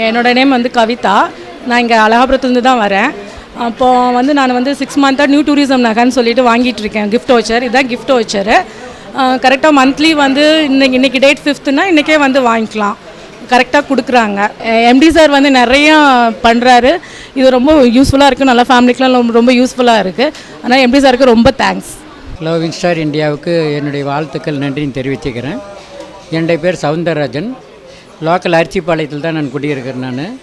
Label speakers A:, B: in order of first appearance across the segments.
A: என்னோடய நேம் வந்து கவிதா. நான் இங்கே அழகாபுரத்துலேருந்து தான் வரேன். அப்போது வந்து நான் வந்து 6 மந்த்தாக நியூ டூரிசம் நகைன்னு சொல்லிட்டு வாங்கிட்டு இருக்கேன். கிஃப்ட் வச்சர் இதுதான் கிஃப்ட் வச்சரு. கரெக்டாக மந்த்லி வந்து இன்றைக்கி டேட் 5th இன்றைக்கே வந்து வாங்கிக்கலாம். கரெக்டாக கொடுக்குறாங்க. எம்டி சார் வந்து நிறையா பண்ணுறாரு. இது ரொம்ப யூஸ்ஃபுல்லாக இருக்குது. நல்லா ஃபேமிலிக்கெலாம் ரொம்ப யூஸ்ஃபுல்லாக இருக்குது. ஆனால் எம்டி சாருக்கு ரொம்ப தேங்க்ஸ்.
B: ஹலோ, வின்ஸ்டார் இந்தியாவுக்கு என்னுடைய வாழ்த்துக்கள் நன்றின்னு தெரிவிச்சுக்கிறேன். என்னுடைய பேர் சவுந்தரராஜன். லோக்கல் அரிச்சிபாளையத்தில் தான் நான் குடியிருக்கிறேன். நான்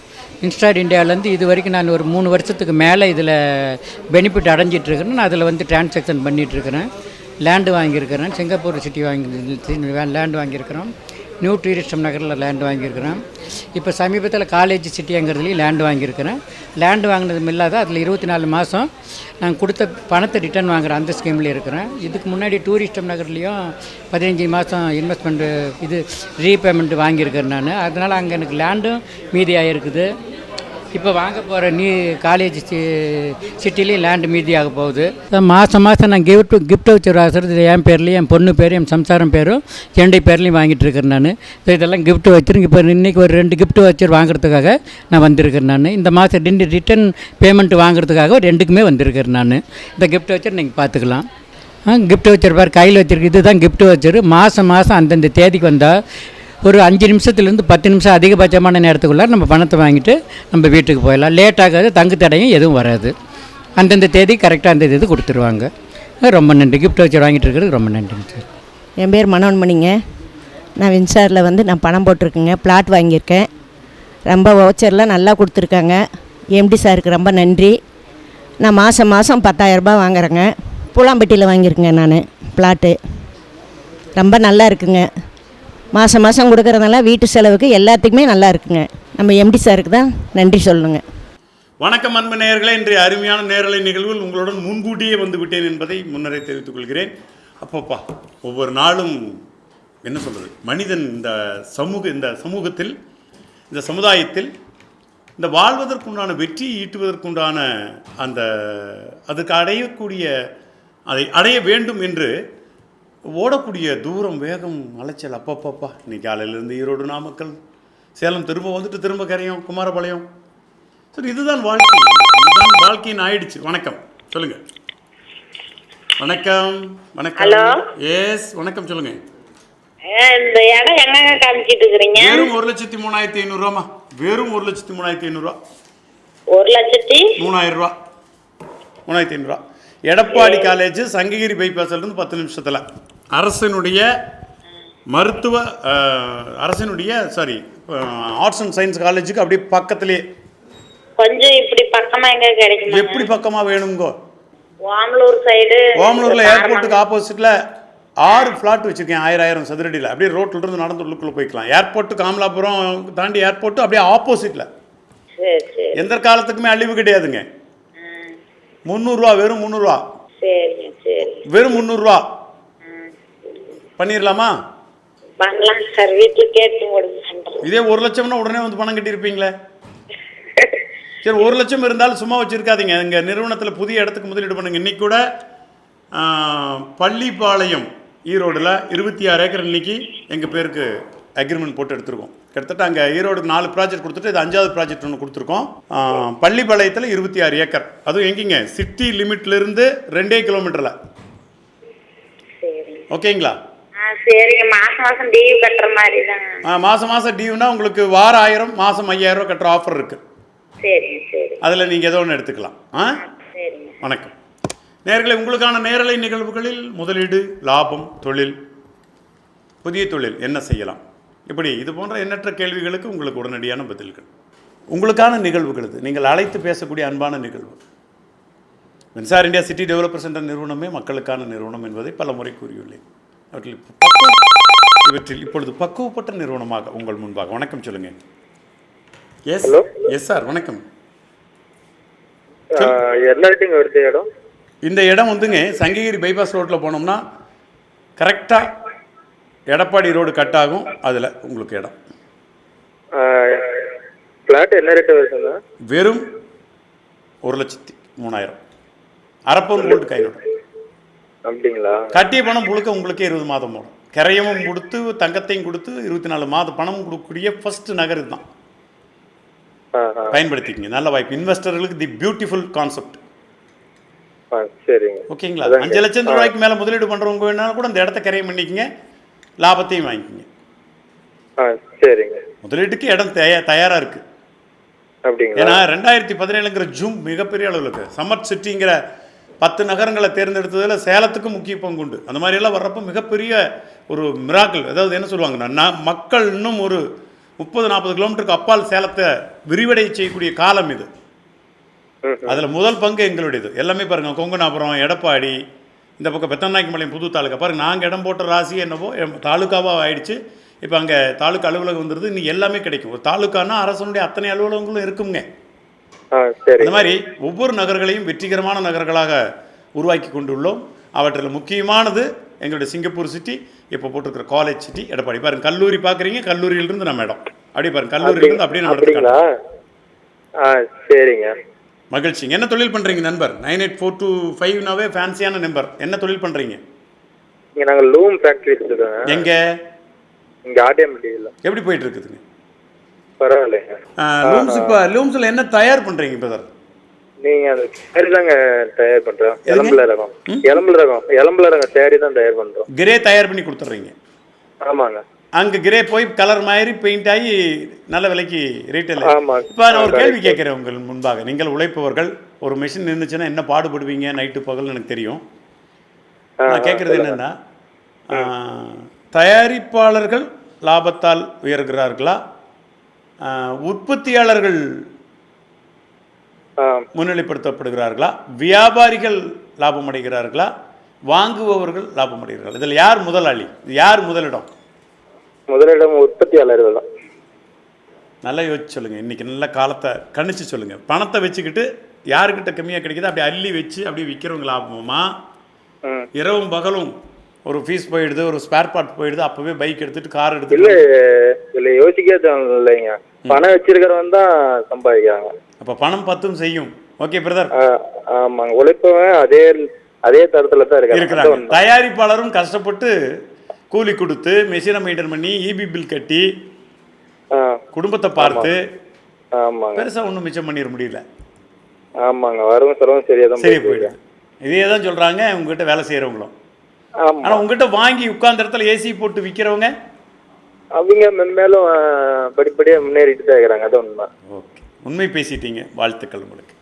B: வின்ஸ்டார் இந்தியாவிலேருந்து இது வரைக்கும் நான் ஒரு 3 வருஷத்துக்கு மேலே இதில் பெனிஃபிட் அடைஞ்சிட்ருக்கிறேன். நான் அதில் வந்து டிரான்சாக்ஷன் பண்ணிகிட்ருக்கிறேன். லேண்டு வாங்கியிருக்கிறேன். சிங்கப்பூர் சிட்டி லேண்டு வாங்கியிருக்கிறோம். நியூ டூரிஸ்டம் நகரில் லேண்டு வாங்கியிருக்கிறேன். இப்போ சமீபத்தில் காலேஜ் சிட்டிங்கிறதுலையும் லேண்டு வாங்கியிருக்கிறேன். லேண்டு வாங்கினதும் இல்லாத அதில் 24 மாதம் நான் கொடுத்த பணத்தை ரிட்டர்ன் வாங்குகிறேன். அந்த ஸ்கீமில் இருக்கிறேன். இதுக்கு முன்னாடி டூரிஸ்டம் நகர்லேயும் 15 மாதம் இன்வெஸ்ட்மெண்ட்டு இது ரீபேமெண்ட்டு வாங்கியிருக்கிறேன் நான். அதனால் அங்கே எனக்கு லேண்டும் மீதியாக இருக்குது. இப்போ வாங்க போகிற காலேஜ் சிட்டிலையும் லேண்டு மீதியாக போகுது. மாதம் நான் கிஃப்ட் வச்சு வாசுறது என் பேர்லேயும் என் பொண்ணு பேர் என் சம்சாரம் பேரும் என்னுடைய பேர்லேயும் வாங்கிட்டு இருக்கிறேன் நான். இதெல்லாம் கிஃப்ட் வச்சுருங்க. இப்போ இன்றைக்கி ஒரு 2 கிஃப்ட் வச்சு வாங்குறதுக்காக நான் வந்திருக்கிறேன். நான் இந்த மாதம் 2 ரிட்டன் பேமெண்ட் வாங்குறதுக்காக 2க்குமே வந்திருக்கிறேன் நான். இந்த கிஃப்ட் வச்சு நீங்கள் பார்த்துக்கலாம். கிஃப்ட் வச்சுருப்பார் கையில் வச்சுருக்கு. இதுதான் கிஃப்ட் வச்சுரு. மாதம் அந்தந்த தேதிக்கு வந்தால் ஒரு 5 நிமிஷத்துலேருந்து 10 நிமிஷம் அதிகபட்சமான நேரத்துக்குள்ளே நம்ம பணத்தை வாங்கிட்டு நம்ம வீட்டுக்கு போயிடலாம். லேட் ஆகாது, தங்கு தடையும் எதுவும் வராது. அந்தந்த தேதி கரெக்டாக அந்த தேதி கொடுத்துருவாங்க. ரொம்ப நன்றி. கிஃப்ட் வச்சு வாங்கிட்டு இருக்கிறது ரொம்ப நன்றிங்க சார்.
C: என் பேர் மனோன்மணிங்க. நான் வின்சாரில் வந்து நான் பணம் போட்டிருக்கேங்க. பிளாட் வாங்கியிருக்கேன். ரொம்ப வவுச்சர்லாம் நல்லா கொடுத்துருக்காங்க. எம்டி சாருக்கு ரொம்ப நன்றி. நான் மாதம் 10,000 ரூபாய் வாங்குறேங்க. பூலாம்பட்டியில் வாங்கியிருக்கேங்க நான் பிளாட்டு. ரொம்ப நல்லா இருக்குங்க. மாதம் கொடுக்குறதுனால வீட்டு செலவுக்கு எல்லாத்துக்குமே நல்லா இருக்குங்க. நம்ம எம்டி சாருக்கு தான் நன்றி சொல்லணுங்க.
D: வணக்கம் அன்பு நேயர்களே. இன்றைய அருமையான நேரலை நிகழ்வுகள் உங்களுடன் முன்கூட்டியே வந்து விட்டேன் என்பதை முன்னரே தெரிவித்துக் கொள்கிறேன். அப்பப்பா, ஒவ்வொரு நாளும் என்ன சொல்கிறது, மனிதன் இந்த சமூகத்தில் இந்த சமுதாயத்தில் இந்த வாழ்வதற்குண்டான வெற்றி ஈட்டுவதற்குண்டான அதுக்கு அதை அடைய வேண்டும் என்று ஓடக்கூடிய தூரம், வேகம், அலைச்சல் அப்பப்பப்பா. இன்னைக்கு காலையிலேருந்து ஈரோடு, நாமக்கல், சேலம், திரும்ப கரையும், குமாரபாளையம். சரி, இதுதான் வாழ்க்கையின் ஆயிடுச்சு. வணக்கம், சொல்லுங்க. வணக்கம்.
E: ஹலோ.
D: எஸ், வணக்கம், சொல்லுங்க.
E: இந்த இடம் என்னங்க காமிச்சிட்டு இருக்கீங்க?
D: வெறும் 1,03,500 ரூபாமா. வெறும் 1,03,500 ரூபா.
E: 1,03,000
D: ரூபா. 3,500 ரூபா. எடப்பாடி காலேஜ் சங்ககிரி பைபாஸ்லேருந்து 10 நிமிஷத்தில் அரசினுடைய ஆர்ட்ஸ் அண்ட் சயின்ஸ் காலேஜுக்கு அப்படியே பக்கத்துலேயே.
E: கொஞ்சம் இப்படி பக்கமா எங்க கிடைக்கும்?
D: எப்படி பக்கமாக வேணுங்கோ?
E: ஓமலூர் சைடு.
D: ஓமலூரில் ஏர்போர்ட்டுக்கு ஆப்போசிட்டில் 6 ஃப்ளாட் வச்சுருக்கேன். 1000 சதுரடியில். அப்படியே ரோட்டிலிருந்து நடந்து உள்ளுக்குள்ளே போய்க்கலாம். ஏர்போர்ட்டு காமலாபுரம் தாண்டி ஏர்போர்ட்டு அப்படியே ஆப்போசிட்டில். எந்த காலத்துக்குமே அழிவு கிடையாதுங்க. 300 ரூபா. வெறும் 300 ரூபா. வெறும் 300 ரூபா பண்ணிடலாமா? இதே 1 லட்சம்னா உடனே வந்து பணம் கட்டியிருப்பீங்களே. சரி, 1 லட்சம் இருந்தாலும் சும்மா வச்சுருக்காதீங்க. எங்கள் நிறுவனத்தில் புதிய இடத்துக்கு முதலீடு பண்ணுங்க. இன்றைக்கி கூட பள்ளிப்பாளையம் ஈரோடில் 26 ஏக்கர் இன்னைக்கு எங்கள் பேருக்கு அக்ரிமெண்ட் போட்டு எடுத்துருக்கோம். கிட்டத்தட்ட அங்கே ஈரோடுக்கு 4 ப்ராஜெக்ட் கொடுத்துட்டு இது 5வது ப்ராஜெக்ட் ஒன்று கொடுத்துருக்கோம். பள்ளிப்பாளையத்தில் 26 ஏக்கர். அதுவும் எங்கேங்க? சிட்டி லிமிட்லேருந்து 2 கிலோமீட்டரில். ஓகேங்களா?
E: சரிங்க. மாதம் டியூ கட்டுற மாதிரி தான்.
D: மாதம் டியூனா உங்களுக்கு வாரம் 1000, மாதம் 5000 ரூபா கட்டுற ஆஃபர் இருக்குது. அதில் நீங்கள் ஏதோ ஒன்று எடுத்துக்கலாம். வணக்கம் நேயர்களே. உங்களுக்கான நேரலை நிகழ்வுகளில் முதலீடு, லாபம், தொழில், புதிய தொழில் என்ன செய்யலாம், இப்படி இது போன்ற எண்ணற்ற கேள்விகளுக்கு உங்களுக்கு உடனடியான பதில்கள். உங்களுக்கான நிகழ்வுகள் இது. நீங்கள் அழைத்து பேசக்கூடிய அன்பான நிகழ்வு. வின்சார் இந்தியா சிட்டி டெவலப்பர்ஸ் என்ற நிறுவனமே மக்களுக்கான நிறுவனம் என்பதை பல முறை கூறியுள்ளேன். இவற்றில் இப்பொழுது பக்குவப்பட்ட நிறுவனமாக உங்கள் முன்பாக. வணக்கம், சொல்லுங்க. எஸ் எஸ் சார், வணக்கம். இந்த இடம் வந்துங்க சங்ககிரி பைபாஸ் ரோட்டில் போனோம்னா கரெக்டாக எடப்பாடி ரோடு கட் ஆகும். அதில் உங்களுக்கு இடம்.
F: ஃப்ளாட் என்ன ரேட் வருதுங்க?
D: வெறும் 1,03,000. அரப்பூர் கோல்டு கையில்.
F: அப்படிங்களா?
D: கட்டிய பணம் முழுக்க உங்களுக்கே 20 மாதம் போடும். கிரையமும் கொடுத்து தங்கத்தையும் கொடுத்து 24 மாத பணமும் கொடுக்கக்கூடிய ஃபர்ஸ்ட் நகர் இதுதான். பயன்படுத்திக்கங்க. நல்ல வாய்ப்பு. இன்வெஸ்டர்களுக்கு தி பியூட்டிஃபுல் கான்செப்ட்.
F: சரிங்க.
D: ஓகேங்களா? 5 லட்சம் ரூபாய்க்கு மேலே முதலீடு பண்ணுறவங்க வேணாலும் கூட அந்த இடத்த கரையம் பண்ணிக்கங்க, லாபத்தையும் வாங்கிக்கங்க.
F: சரிங்க.
D: முதலீட்டுக்கு இடம் தயாராக இருக்குது.
F: அப்படிங்களா?
D: ஏன்னா 2017ங்கிற ஜூம் மிகப்பெரிய அளவில் இருக்குது. சம்மர் சிட்டிங்கிற 10 நகரங்களை தேர்ந்தெடுத்ததில் சேலத்துக்கு முக்கிய பங்கு உண்டு. அந்த மாதிரியெல்லாம் வர்றப்போ மிகப்பெரிய ஒரு மிராக்கிள். அதாவது என்ன சொல்லுவாங்கன்னா, மக்கள் இன்னும் ஒரு 30-40 கிலோமீட்டருக்கு அப்பால் சேலத்தை விரிவடை செய்யக்கூடிய காலம் இது. அதில் முதல் பங்கு எங்களுடையது. எல்லாமே பாருங்கள், கொங்குநாபுரம், எடப்பாடி, இந்த பக்கம் பெத்தநாயக்கம்பாளையம் புது தாலுக்கா பாருங்கள். நாங்கள் இடம் போட்ட ராசி என்னவோ தாலுக்காவாக ஆயிடுச்சு. இப்போ அங்கே தாலுக்கா அலுவலகம் வந்துடுது. இன்னும் எல்லாமே கிடைக்கும். ஒரு தாலுக்கானா அரசனுடைய அத்தனை அலுவலகங்களும் இருக்குங்க. இந்த மாதிரி ஒவ்வொரு நகர்களையும் வெற்றிகரமான நகர்களாக உருவாக்கி கொண்டுள்ளோம். அவற்றில் முக்கியமானது எங்களுடைய சிங்கப்பூர் சிட்டி, இப்போ போட்டிருக்கிற காலேஜ் சிட்டி எடப்பாடி. பாருங்க, கல்லூரி பார்க்குறீங்க, கல்லூரியிலிருந்து நம்ம இடம் அப்படியே பாருங்க, கல்லூரியிலிருந்து அப்படியே நம்ம இடத்துக்கு.
F: சரிங்க,
D: மகிழ்ச்சிங்க. என்ன தொழில் பண்ணுறீங்க நண்பர்? 984255 ஃபேன்சியான நம்பர். என்ன தொழில் பண்ணுறீங்க?
F: இங்கே நாங்கள் லூம் ஃபேக்ட்ரி வச்சுருக்கோங்க.
D: எங்கே?
F: இங்கே ஆர்டிஎம்டியில்.
D: எப்படி போயிட்டு இருக்குதுங்க?
F: பரவாயில்லைங்க.
D: லூம்ஸ் இப்போ லூம்ஸில் என்ன தயார் பண்ணுறீங்க இப்போ சார்?
F: நீங்கள் அந்த சேரி தாங்க தயார் பண்ணுறோம். எலம்புல ரகம் சேரி தான் தயார் பண்ணுறோம்.
D: கிரே தயார் பண்ணி கொடுத்துட்றீங்க?
F: ஆமாங்க.
D: அங்கே கிரே போய் கலர் மாதிரி பெயிண்ட் ஆகி நல்ல விலைக்கு ரீட்டைல்.
F: ஆமாம்.
D: இப்போ நான் ஒரு கேள்வி கேட்குறேன் உங்கள் முன்பாக. நீங்கள் உழைப்பவர்கள், ஒரு மிஷின் இருந்துச்சுன்னா என்ன பாடுபடுவீங்க நைட்டு பகல்னு எனக்கு தெரியும். நான் கேட்குறது என்னென்னா, தயாரிப்பாளர்கள் லாபத்தால் உயர்கிறார்களா, உற்பத்தியாளர்கள் முன்னிலைப்படுத்தப்படுகிறார்களா, வியாபாரிகள் லாபம் அடைகிறார்களா, வாங்குபவர்கள் லாபம் அடைகிறார்கள்? இதில் யார் முதலாளி? யார் முதலிடம்?
F: முதலிடம் உற்பத்தியாளர்கள் தான்.
D: நல்லா யோசிச்சு சொல்லுங்கள். இன்றைக்கி நல்ல காலத்தை கணிச்சு சொல்லுங்கள். பணத்தை வச்சுக்கிட்டு யாருக்கிட்ட கம்மியாக கிடைக்குது அப்படி அள்ளி வச்சு அப்படியே விற்கிறவங்க லாபமா, இரவும் பகலும் ஒரு ஃபீஸ் போயிடுது, ஒரு ஸ்பேர் பார்ட் போயிடுது, அப்போவே பைக் எடுத்துகிட்டு கார் எடுத்துட்டு?
F: இல்லை யோசிக்கிறது இல்லைங்க, பணம் வச்சிருக்கிறவன் தான் சம்பாதிக்கிறாங்க.
D: அப்போ பணம் பத்தும் செய்யும். Okay brother.
F: ஆமாங்க, உழைப்பவன் அதே தரத்தில் தான் இருக்கிறாங்க.
D: தயாரிப்பாளரும் கஷ்டப்பட்டு கூலி கொடுத்து மெஷினை மெயின்டைன் பண்ணி இபி பில் கட்டி குடும்பத்தை பார்த்து பெருசாக ஒன்றும் மிச்சம் பண்ணிட முடியல.
F: ஆமாங்க, வரவும் செலவும் சரியாக
D: சரி போயிடுது. இதே தான் சொல்கிறாங்க உங்ககிட்ட வேலை செய்கிறவங்களும். ஆனால் உங்ககிட்ட வாங்கி உட்கார்ந்த இடத்துல ஏசி போட்டு விற்கிறவங்க
F: அவங்க மென்மேலும் படிப்படியாக முன்னேறிட்டு தான் இருக்கிறாங்க. அது உண்மை.
D: ஓகே, உண்மை பேசிட்டீங்க. வாழ்த்துக்கள் உங்களுக்கு.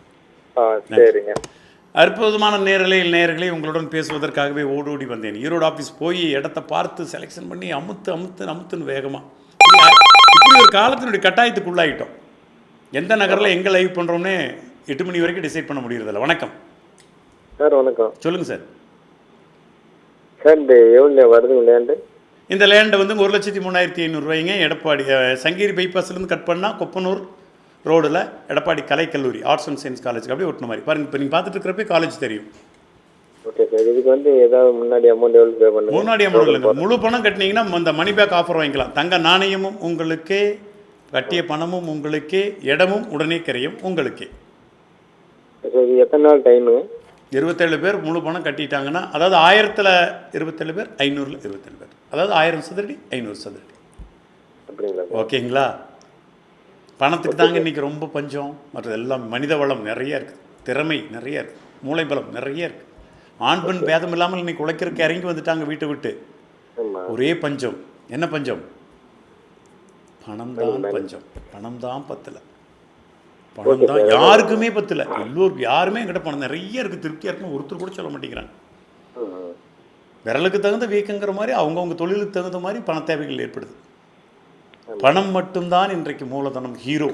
F: சரிங்க.
D: அற்புதமான நேர்களை உங்களுடன் பேசுவதற்காகவே ஓடோடி வந்தேன். ஈரோடு ஆஃபீஸ் போய் இடத்த பார்த்து செலெக்ஷன் பண்ணி அமுத்துன்னு வேகமாக இப்படி ஒரு காலத்தினுடைய கட்டாயத்துக்குள்ளாகிட்டோம். எந்த நகரில் எங்கே லைவ் பண்ணுறோம்னே 8 மணி வரைக்கும் டிசைட் பண்ண முடியறதில்ல. வணக்கம்
F: சார். வணக்கம்.
D: சொல்லுங்கள் சார்.
F: சார், இந்த எவ்வளோ வருதுங்க லேண்டு?
D: இந்த லேண்டை வந்து 1,03,500 ரூபாய்ங்க. எடப்பாடி சங்ககிரி பைபாஸ்லேருந்து கட் பண்ணால் கொப்பனூர் ரோடில் எடப்பாடி கலைக்கல்லூரி ஆர்ட்ஸ் அண்ட் சயின்ஸ் காலேஜுக்கு அப்படியே ஒட்டின மாதிரி பாருங்கள். இப்போ நீங்கள் பார்த்துட்டு இருக்கிறப்பே காலேஜ் தெரியும்.
F: Okay sir. இதுக்கு வந்து ஏதாவது முன்னாடி அமௌண்ட் எவ்வளோ பே பண்ணுங்க?
D: முன்னாடி அமௌண்ட் இல்லைங்க, முழு பணம் கட்டினீங்கன்னா அந்த மணி பேக் ஆஃபர் வாங்கிக்கலாம். தங்க நாணயமும் உங்களுக்கே, கட்டிய பணமும் உங்களுக்கே, இடமும் உடனே கரையும் உங்களுக்கே.
F: சார், இது எத்தனை நாள் டைமுங்க?
D: 27 பேர் முழு பணம் கட்டிட்டாங்கன்னா, அதாவது 1000ல் 27 பேர், 500ல் 27 பேர், அதாவது 1000 சதுரடி 500 சதுரடி.
F: அப்படிங்களா?
D: ஓகேங்களா? பணத்துக்கு தாங்க இன்றைக்கி ரொம்ப பஞ்சம். மற்றது எல்லாம் மனித வளம் நிறைய இருக்குது, திறமை நிறைய இருக்குது, மூளை பலம் நிறைய இருக்குது. ஆண் பெண் பேதம் இல்லாமல் இன்றைக்கி உழைக்கிறதுக்கு இறங்கி வந்துட்டாங்க வீட்டை விட்டு. ஒரே பஞ்சம். என்ன பஞ்சம்? பணம் தான் பஞ்சம். பணம் தான் பத்தலை. பணம் தான் யாருக்குமே பத்தலை. எல்லோருக்கும் யாருமே என்கிட்ட பணம் நிறைய இருக்குது, திருப்தியாக இருக்குன்னு ஒருத்தர் கூட சொல்ல மாட்டேங்கிறாங்க. விரலுக்கு தகுந்த வீக்கங்கிற மாதிரி அவங்கவுங்க தொழிலுக்கு தகுந்த மாதிரி பண தேவைகள் ஏற்படுது. பணம் மட்டும்தான் இன்றைக்கு மூலதனம், ஹீரோ.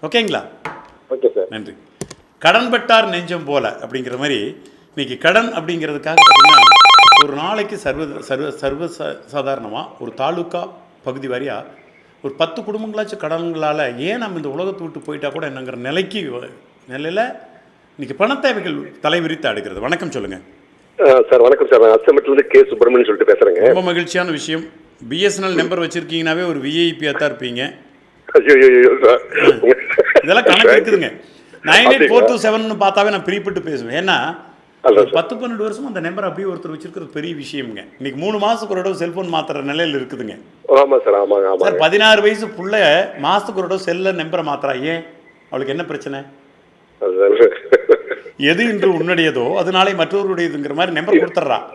D: ஓகேங்களா? ஓகே சார், நன்றி. கடன் பட்டார் நெஞ்சம் போல அப்படிங்கிற மாதிரி இன்னைக்கு கடன் அப்படிங்கிறதுக்காக பார்த்தீங்கன்னா ஒரு நாளைக்கு சர்வ சாதாரணமாக ஒரு தாலுக்கா பகுதி வாரியாக ஒரு 10 குடும்பங்களாச்சும் கடன்களால் ஏன் நம்ம இந்த உலகத்தை விட்டு போயிட்டா கூட என்னங்கிற நிலையில் இன்னைக்கு பண தேவைகள் தலைவிரித்து அடுக்கிறது. வணக்கம், சொல்லுங்கள்
G: சார். வணக்கம் சார். நான் அசமெட்லேருந்து கே சுப்பிரமணியன் சொல்லிட்டு பேசுகிறேங்க.
D: ரொம்ப மகிழ்ச்சியான விஷயம். பிஎஸ்என்எல் நம்பர் வச்சுருக்கீங்கன்னாவே ஒரு விஐபியாக தான் இருப்பீங்க. இதெல்லாம் கணக்கு இருக்குதுங்க. 984227 பார்த்தாவே நான் பிரிப்பட்டு பேசுவேன். ஏன்னா 10-12 வருஷம் அந்த நம்பர் அப்படியே ஒருத்தர் வச்சிருக்கிறது பெரிய விஷயம்ங்க. இன்னைக்கு 3 மாதத்துக்கு ஒரு தடவை செல்ஃபோன் மாற்றுற நிலையில் இருக்குதுங்க.
G: ஆமாம் சார், ஆமாங்க
D: சார்
G: ஆமாங்க.
D: 16 வயசு புள்ள மாதத்துக்கு ஒரு செல்ல நம்பரை மாத்திரா, ஏன் அவளுக்கு என்ன பிரச்சனை?
G: அதுதான்.
D: எது இன்று உன்னுடையதோ அது நாளை மற்றவருடையதுங்கிற மாதிரி நம்பர் கொடுத்துட்றான்.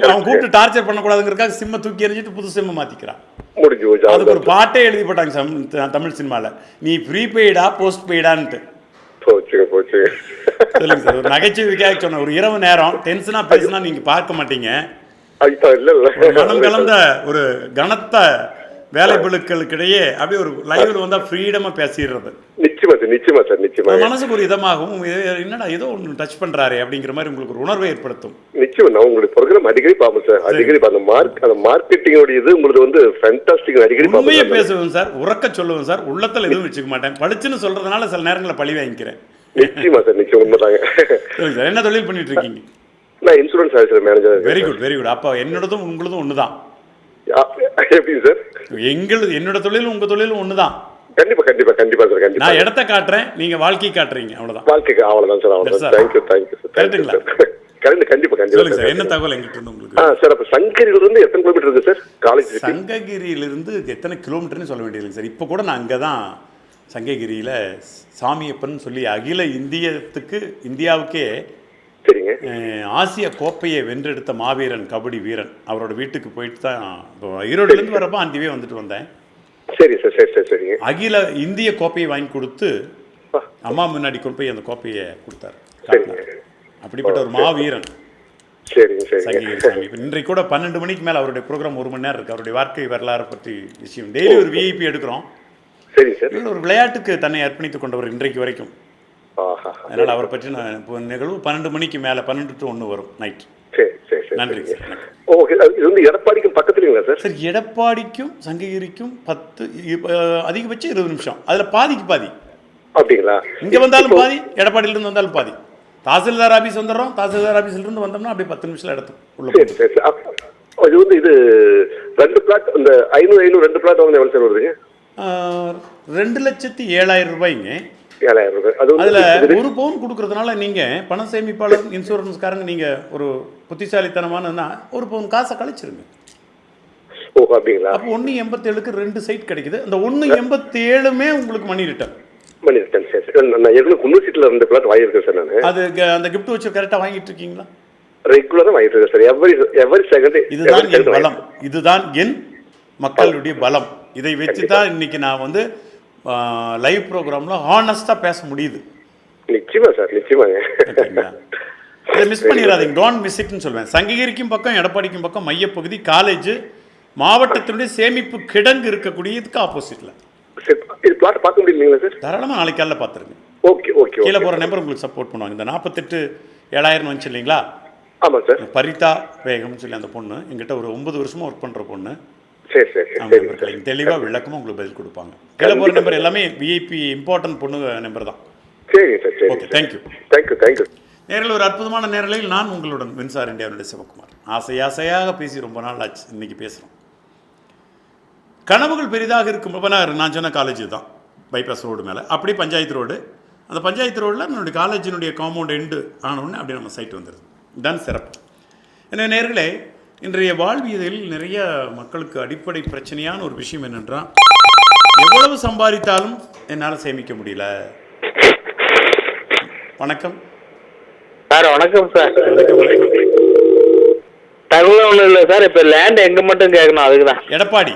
D: அவன் கூப்பிட்டு டார்ச்சர் பண்ணக்கூடாதுங்கிறக்காக சிம்மை தூக்கி எறிஞ்சிட்டு புது சிம்மை மாற்றிக்கிறான்.
G: முடிஞ்சு போச்சு.
D: அதுக்கு ஒரு பாட்டே எழுதி போட்டாங்க தமிழ் சினிமாவில், நீ ப்ரீபெய்டா போஸ்ட் பெய்டான்ட்டு.
G: போச்சுங்க போச்சுங்க.
D: சொல்லுங்க சார், ஒரு நகைச்சுவைக்காக சொன்ன ஒரு இரவு நேரம் டென்ஷனாக பேசினா நீங்கள் பார்க்க மாட்டீங்க.
G: ஐயா இல்லை இல்லை,
D: மனம் கலந்த ஒரு கனத்த வேலைகளுக்கிடையே அப்படியே ஒரு லைவ்ல வந்தா ஃப்ரீடமா பேசிடுறது.
G: நிச்சயமா சார், நிச்சயமா சார், நிச்சயமா.
D: மனசுக்கு ஒரு இதமாகவும் என்னடா ஏதோ ஒன்று டச் பண்றாரு அப்படிங்கிற மாதிரி உங்களுக்கு ஒரு உணர்வை ஏற்படுத்தும்.
G: நிச்சயம். நான் உங்களுடைய ப்ரோக்ராம் அடிக்கடி பார்ப்பேன் சார், அடிக்கடி அந்த மார்க்கெட்டிங்கோட இது உங்களுக்கு வந்து ஃபேண்டாஸ்டிக், அடிக்கடி
D: உண்மையை பேசுவேன் சார், உறக்க சொல்லுவேன் சார், உள்ளத்தில் எதுவும் வச்சுக்க மாட்டேன். படிச்சுன்னு சொல்றதுனால சில நேரங்களில் பழி வாங்கிக்கிறேன்.
G: நிச்சயமா சார், நிச்சயம், உண்மைதாங்க.
D: சார் என்ன தொழில் பண்ணிட்டு இருக்கீங்க?
G: நான் insurance officer manager.
D: Very good very good. அப்போ என்னோடதும் உங்களதும் ஒன்று தான்.
G: எப்படி சார்?
D: என்னோட தொழிலும் உங்க தொழிலும் ஒன்று தான்.
G: கண்டிப்பா கண்டிப்பா கண்டிப்பா சார், கண்டிப்பா.
D: நான் இடத்த காட்டுறேன், நீங்க வாழ்க்கையை காட்டுறீங்க, அவ்வளவுதான்.
G: வாழ்க்கைக்கு அவ்வளவுதான் சார், அவ்வளவுதான். Thank you thank you sir.
D: கரெக்ட்டுங்களா?
G: கரெக்ட், கண்டிப்பா கண்டிப்பா
D: சார். என்ன தகவல் எங்கிட்ட இருந்து உங்களுக்கு?
G: சார், அப்ப சங்ககிரியிலிருந்து எத்தனை கிலோமீட்டர் இருக்கு சார் காலேஜ்?
D: சங்ககிரியிலிருந்து எத்தனை கிலோமீட்டர்னு சொல்ல வேண்டியது சார். இப்போ கூட நான் அங்கே தான் சங்ககிரியில் சாமியப்பன் சொல்லி அகில இந்தியாவுக்கே
G: சரிங்க
D: ஆசிய கோப்பையை வென்றெடுத்த மாவீரன், கபடி வீரன், அவரோட வீட்டுக்கு போயிட்டு தான் இப்போ ஈரோடுலேருந்து வரப்போ அந்திவே வந்துட்டு வந்தேன்.
G: சரி சார், சரி சரி சரிங்க.
D: அகில இந்திய கோப்பையை வாங்கி கொடுத்து அம்மா முன்னாடி கொண்டு போய் அந்த கோப்பையை கொடுத்தாரு. அப்படிப்பட்ட ஒரு மாவீரன்
G: சரிங்க சரிங்க.
D: சங்ககிரி சாமி. இப்போ இன்றைக்கு கூட 12 மணிக்கு மேலே அவருடைய ப்ரோக்ராம் 1 மணி நேரம் இருக்குது. அவருடைய வாழ்க்கை வரலாறு பற்றி விஷயம் டெய்லி ஒரு விஐபி எடுக்கிறோம்.
G: சரி சார்.
D: இவர் ஒரு விளையாட்டுக்கு தன்னை அர்ப்பணித்துக் கொண்டவர் இன்றைக்கு வரைக்கும். அதனால் அவரை பற்றி நான் இப்போ நிகழ்வு 12 மணிக்கு மேலே 12 to 1 வரும் நைட்.
G: சரி சரி சரி.
D: நன்றி சார்.
G: ஓகே. இது வந்து எடப்பாடிக்கும் பக்கத்துலீங்களா சார்?
D: சார் எடப்பாடிக்கும் சங்ககிரிக்கும் 10 அதிகபட்சம் 20 நிமிஷம். அதில் பாதிக்கு பாதி.
G: அப்படிங்களா?
D: இங்கே வந்தாலும் பாதி, எடப்பாடியிலேருந்து வந்தாலும் பாதி. தாசில்தார் ஆஃபீஸ் வந்துடுறோம், தாசில்தார் ஆஃபீஸ்லேருந்து வந்தோம்னா அப்படியே 10 நிமிஷம் இடத்துக்கு உள்ள.
G: சரி சரி சார். இது வந்து இது 2 பிளாட், இந்த 500 2 பிளாட் வாங்க எவ்வளோ சார் வருதுங்க?
D: 2,07,000 ரூபாய்ங்க.
G: 7,000 ரூபாய்.
D: அதில் 1 பவுன் கொடுக்கறதுனால நீங்கள் பண சேமிப்பாளர் இன்சூரன்ஸ்காரங்க நீங்கள் ஒரு புத்திசாலித்தனமானதுன்னா 1 பவுன் காசை கழிச்சிருங்க.
G: ஓ அப்படிங்களா?
D: அப்போ 1,87க்கு 2 சைட் கிடைக்குது. அந்த 1,87மே உங்களுக்கு மணி ரிட்டர்ன்.
G: மணி ரிட்டர்ன். சரி சார். நான் ஏற்கனவே குன்னூர் 2 பிளாட் வாங்கியிருக்கேன் சார். நான்
D: அது அந்த கிஃப்ட் வச்சு கரெக்டாக வாங்கிட்டு இருக்கீங்களா?
G: ரெகுலராக வாங்கிட்டு இருக்கேன் சார். Every second.
D: இதுதான் என் பலம், இதுதான் என் மக்களுடைய பலம். இதை வச்சு தான் இன்னைக்கு நான் வந்து லைவ் ப்ரோக்ராமில் ஹானஸ்டாக பேச முடியுது.
G: நிச்சயமா சார், நிச்சயமாங்க.
D: ஓகேங்களா? இதை மிஸ் பண்ணிடாதீங்க, டோன்ட் மிஸ் இட்னு சொல்வேன். சங்ககிரிக்கும் பக்கம் எடப்பாடிக்கும் பக்கம் மையப்பகுதி காலேஜ், மாவட்டத்தினுடைய சேமிப்பு கிடங்கு இருக்கக்கூடியதுக்கு ஆப்போசிட்டில்.
G: இது பிளாட் பார்க்க முடியலைங்களா சார்?
D: தாராளமாக நாளைக்கு காலையில் பார்த்துருங்க.
G: Okay okay.
D: கீழே போகிற நம்பர் உங்களுக்கு சப்போர்ட் பண்ணுவாங்க. இந்த 48,7,000 வந்துச்சு இல்லைங்களா?
G: ஆமாம் சார்.
D: பரிதா வேகம்னு சொல்லி அந்த பொண்ணு எங்கிட்ட ஒரு 9 வருஷமாக ஒர்க் பண்ணுற பொண்ணு.
G: சரி சரி சரி.
D: தெளிவாக விளக்கமாக உங்களுக்கு பதில் கொடுப்பாங்க. கீழே போகிற நம்பர் எல்லாமே விஐபி இம்பார்ட்டன்ட் பொண்ணு நம்பர் தான்.
G: சரிங்க சார். சரி.
D: Okay, thank you
G: thank you thank you.
D: நேரில் ஒரு அற்புதமான நேரலையில் நான் உங்களுடன் மின்சார இந்தியாவுடைய சிவகுமார். ஆசையாக பேசி ரொம்ப நாள் ஆச்சு, இன்னைக்கு பேசுகிறோம். கனவுகள் பெரிதாக இருக்கும். இப்போ நான் சொன்ன காலேஜ் தான் பைபாஸ் ரோடு மேலே, அப்படியே பஞ்சாயத்து ரோடு. அந்த பஞ்சாயத்து ரோடில் என்னுடைய காலேஜினுடைய காம்பவுண்ட் எண்டு ஆனவுடனே அப்படியே நம்ம சைட் வந்துடுது. இதுதான் சிறப்பு. என்ன நேர்களே, இன்றைய வாழ்வியலில் நிறைய மக்களுக்கு அடிப்படை பிரச்சனையான ஒரு விஷயம் என்னென்றால், எவ்வளவு சம்பாதித்தாலும் என்னால் சேமிக்க முடியல. வணக்கம்
H: சார். வணக்கம் சார்.
D: வணக்கம் வணக்கம்.
H: தகவல் ஒன்றும் இல்லை சார். இப்போ லேண்ட் எங்கே மட்டும் கேட்கணும், அதுக்கு தான்.
D: எடப்பாடி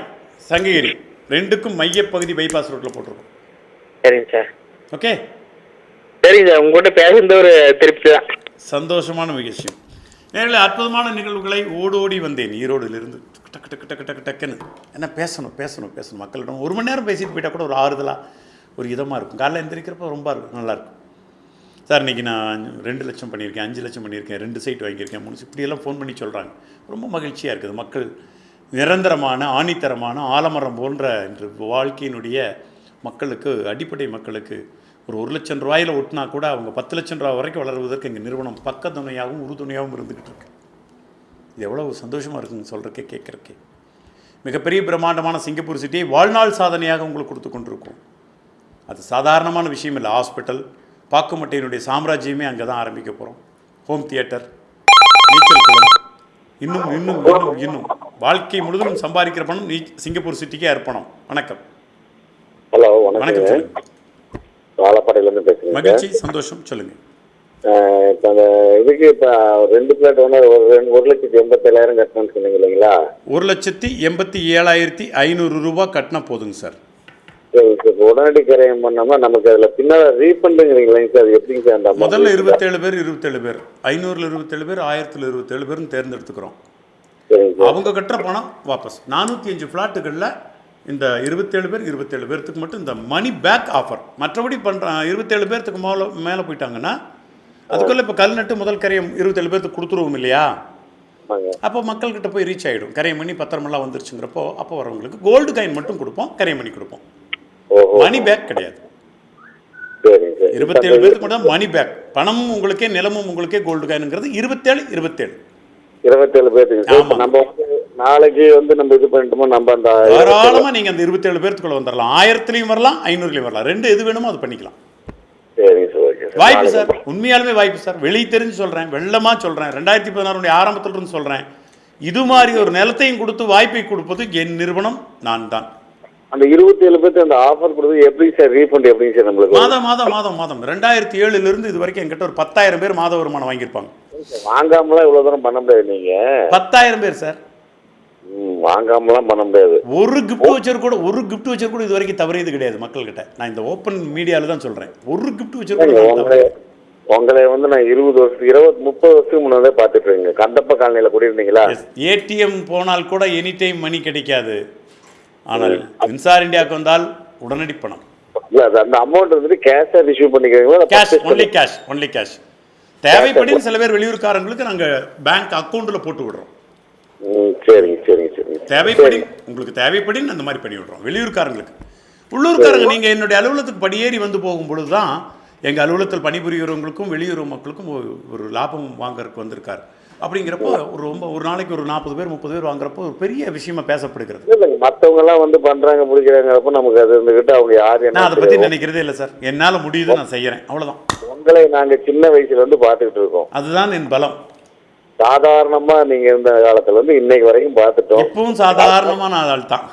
D: சங்ககிரி 2க்கும் மையப்பகுதி பைபாஸ் ரோட்டில் போட்டிருக்கோம்.
H: சரிங்க சார்.
D: ஓகே,
H: சரிங்க சார். உங்கள்கிட்ட பேசுறது ஒரு திருப்தி தான்.
D: சந்தோஷமான விஷயம். நேரில் அற்புதமான நிகழ்வுகளை ஓடோடி வந்தேன் ஈரோடுலேருந்து. டக்கு டக்கு டக்கு டக்கு டக்குன்னு என்ன பேசணும் பேசணும் பேசணும் மக்களிடம் 1 மணி நேரம் பேசிட்டு போயிட்டால் கூட ஒரு ஆறுதலாக ஒரு இதமாக இருக்கும். காலையில் எந்திரிக்கிறப்ப ரொம்ப நல்லாயிருக்கும். சார் இன்றைக்கி நான் 2 லட்சம் பண்ணியிருக்கேன், 5 லட்சம் பண்ணியிருக்கேன், 2 சைட் வாங்கியிருக்கேன், 3 இப்படியெல்லாம் ஃபோன் பண்ணி சொல்கிறாங்க. ரொம்ப மகிழ்ச்சியாக இருக்குது. மக்கள் நிரந்தரமான ஆணித்தரமான ஆலமரம் போன்ற இன்று வாழ்க்கையினுடைய மக்களுக்கு, அடிப்படை மக்களுக்கு ஒரு 1 லட்சம் ரூபாயில் ஒட்டினா கூட அவங்க 10 லட்சம் ரூபா வரைக்கும் வளருவதற்கு எங்கள் நிறுவனம் பக்கத்துணையாகவும் உறுதுணையாகவும் இருந்துக்கிட்டு இருக்கு. இது எவ்வளோ சந்தோஷமாக இருக்குன்னு சொல்கிறக்கே கேட்குறக்கே. மிகப்பெரிய பிரம்மாண்டமான சிங்கப்பூர் சிட்டியை வாழ்நாள் சாதனையாக உங்களுக்கு கொடுத்து கொண்டிருக்கோம். அது சாதாரணமான விஷயம் இல்லை. ஹாஸ்பிட்டல், பாக்குமட்டையினுடைய சாம்ராஜ்யமே அங்கே தான் ஆரம்பிக்க போகிறோம். ஹோம் தியேட்டர், நீச்சல் குளம், இன்னும் இன்னும் இன்னும் இன்னும் வாழ்க்கை முழுவதும் சம்பாதிக்கிற பணம் சிங்கப்பூர் சிட்டிக்கே அர்ப்பணம். வணக்கம்.
F: ஹலோ,
D: வணக்கம். சொல்லுங்க.
F: வாழப்பாடையிலேருந்து பேசுகிறேன்.
D: மகிழ்ச்சி, சந்தோஷம். சொல்லுங்க.
F: இப்போ அந்த இதுக்கு இப்போ 2 பிளாட் வந்து 1,87,000 கட்டணும்னு சொன்னீங்க இல்லைங்களா?
D: 1,87,500 ரூபா கட்டினா போதுங்க சார்.
F: சரி சார், உடனடி கரையம் பண்ணோம்னா நமக்கு அதில் பின்னால் ரீஃபண்டுங்கிறீங்களேங்க சார், எப்படிங்க சார்? அந்த
D: முதல்ல 27 பேர் 500ல் 27 பேர் 1000ல் 27 பேர்னு தேர்ந்தெடுத்துக்கிறோம். அவங்க கட்டுற பணம் வாபஸ். 405 ஃப்ளாட்டுகளில் இந்த 27 பேர்த்துக்கு மட்டும் இந்த மணி பேக் ஆஃபர். மற்றபடி பண்ணுறான் 27 பேர்த்துக்கு மேலே போயிட்டாங்கன்னா அதுக்குள்ளே இப்போ கல் நட்டு முதல் கரையம் 27 பேர்த்துக்கு கொடுத்துருவோம் இல்லையா? அப்போ மக்கள்கிட்ட போய் ரீச் ஆகிடும். கரையம் பண்ணி பத்திரமெல்லாம் வந்துருச்சுங்கிறப்போ அப்போ வரவங்களுக்கு கோல்டு காயின் மட்டும் கொடுப்போம், கரையம் பண்ணி கொடுப்போம். மணி பேக் கிடையாது. 27 பேருக்கு மட்டும் மணி பேக். பணமும் உங்களுக்கே, நிலமும் உங்களுக்கே, கோல்டு காயினுங்கிறது 27
F: பேருக்கு. நம்ம நாளைக்கு வந்து நம்ம இது பண்ணிட்டோமோ நம்ம அந்த
D: தாராளமாக நீங்கள் அந்த 27 பேர்த்துக்குள்ள வந்துடலாம். 1000லையும் வரலாம், 500லையும் வரலாம். 2 எது வேணுமோ அது பண்ணிக்கலாம்.
F: சரி சார்,
D: வாய்ப்பு சார், உண்மையாலுமே வாய்ப்பு சார். வெளியே தெரிஞ்சு சொல்கிறேன், வெள்ளமாக சொல்கிறேன், 2016 ஆரம்பத்தில் இருந்து சொல்கிறேன். இது மாதிரி ஒரு நிலத்தையும் கொடுத்து வாய்ப்பை கொடுப்பது என் நிறுவனம், நான் தான்.
F: அந்த 27 பேருக்கு அந்த ஆஃபர் கொடுத்து எப்படி சார் ரீஃபண்ட் எப்படிங்க சார் நம்மளுக்கு?
D: மாதம் 2007 இது வரைக்கும் என்கிட்ட ஒரு 10,000 பேர் மாத வருமானம் வாங்கியிருப்பாங்க.
F: வாங்காமலாம் இவ்வளோ தூரம் பண்ண முடியாது. நீங்கள்
D: 10,000 பேர் சார்
F: வாங்காமலாம் பண்ண முடியாது.
D: ஒரு கிஃப்ட் வச்சர் கூட இது வரைக்கும் தவறியது கிடையாது மக்கள்கிட்ட. நான் இந்த ஓப்பன் மீடியாவில் தான் சொல்கிறேன். ஒரு கிஃப்ட் வச்சர் கூட
F: உங்களை வந்து நான் 20-30 வருஷத்துக்கு முன்னாடியே பார்த்துட்டு இருக்கேன். கந்தப்ப காலனியில் குடியிருந்தீங்களா?
D: ஏடிஎம் போனால் கூட எனி டைம் மணி கிடைக்காது. ஆனால் மின்சார் இந்தியாவுக்கு வந்தால் உடனடி பணம்.
F: இல்லை, அந்த அமௌண்ட் வந்துட்டு கேஷாக ரிசீவ் பண்ணிக்கிறீங்களா?
D: Cash, only cash. தேவைப்படி சில பேர் வெளியூர்காரங்களுக்கு நாங்கள் பேங்க் அக்கௌண்ட்டில் போட்டு விடுறோம்.
F: சரிங்க.
D: உங்களுக்கு தேவைப்படி அந்த மாதிரி பண்ணி விடுறோம் வெளியூர்காரங்களுக்கு. உள்ளூர்காரங்க நீங்கள் என்னுடைய அலுவலகத்துக்கு படியேறி வந்து போகும்பொழுது தான் எங்கள் அலுவலகத்தில் பணிபுரிகிறவங்களுக்கும் வெளியூர் மக்களுக்கும் ஒரு லாபம் வாங்கறதுக்கு வந்திருக்காரு. அப்படிங்கிறப்போ ஒரு நாளைக்கு ஒரு 40 பேர் 30 பேர் வாங்குறப்போ ஒரு பெரிய விஷயமா பேசப்படுகிறது.
F: இல்லைங்க, மற்றவங்கெல்லாம் வந்து பண்ணுறாங்க முடிக்கிறாங்கிறப்ப நமக்கு அது இருந்துக்கிட்டு அவங்க யார் என்ன,
D: நான் அதை பற்றி நினைக்கிறதே இல்லை சார். என்னால் முடியுது, நான் செய்கிறேன், அவ்வளோதான்.
F: உங்களை நாங்கள் சின்ன வயசுல வந்து பார்த்துக்கிட்டு இருக்கோம்.
D: அதுதான் என் பலம்.
F: சாதாரணமா நீங்க இருந்த காலத்துல வந்து இன்னைக்கு வரைக்கும் பார்த்துட்டோம்.
D: எப்பவும் சாதாரணமான ஆள் தான்.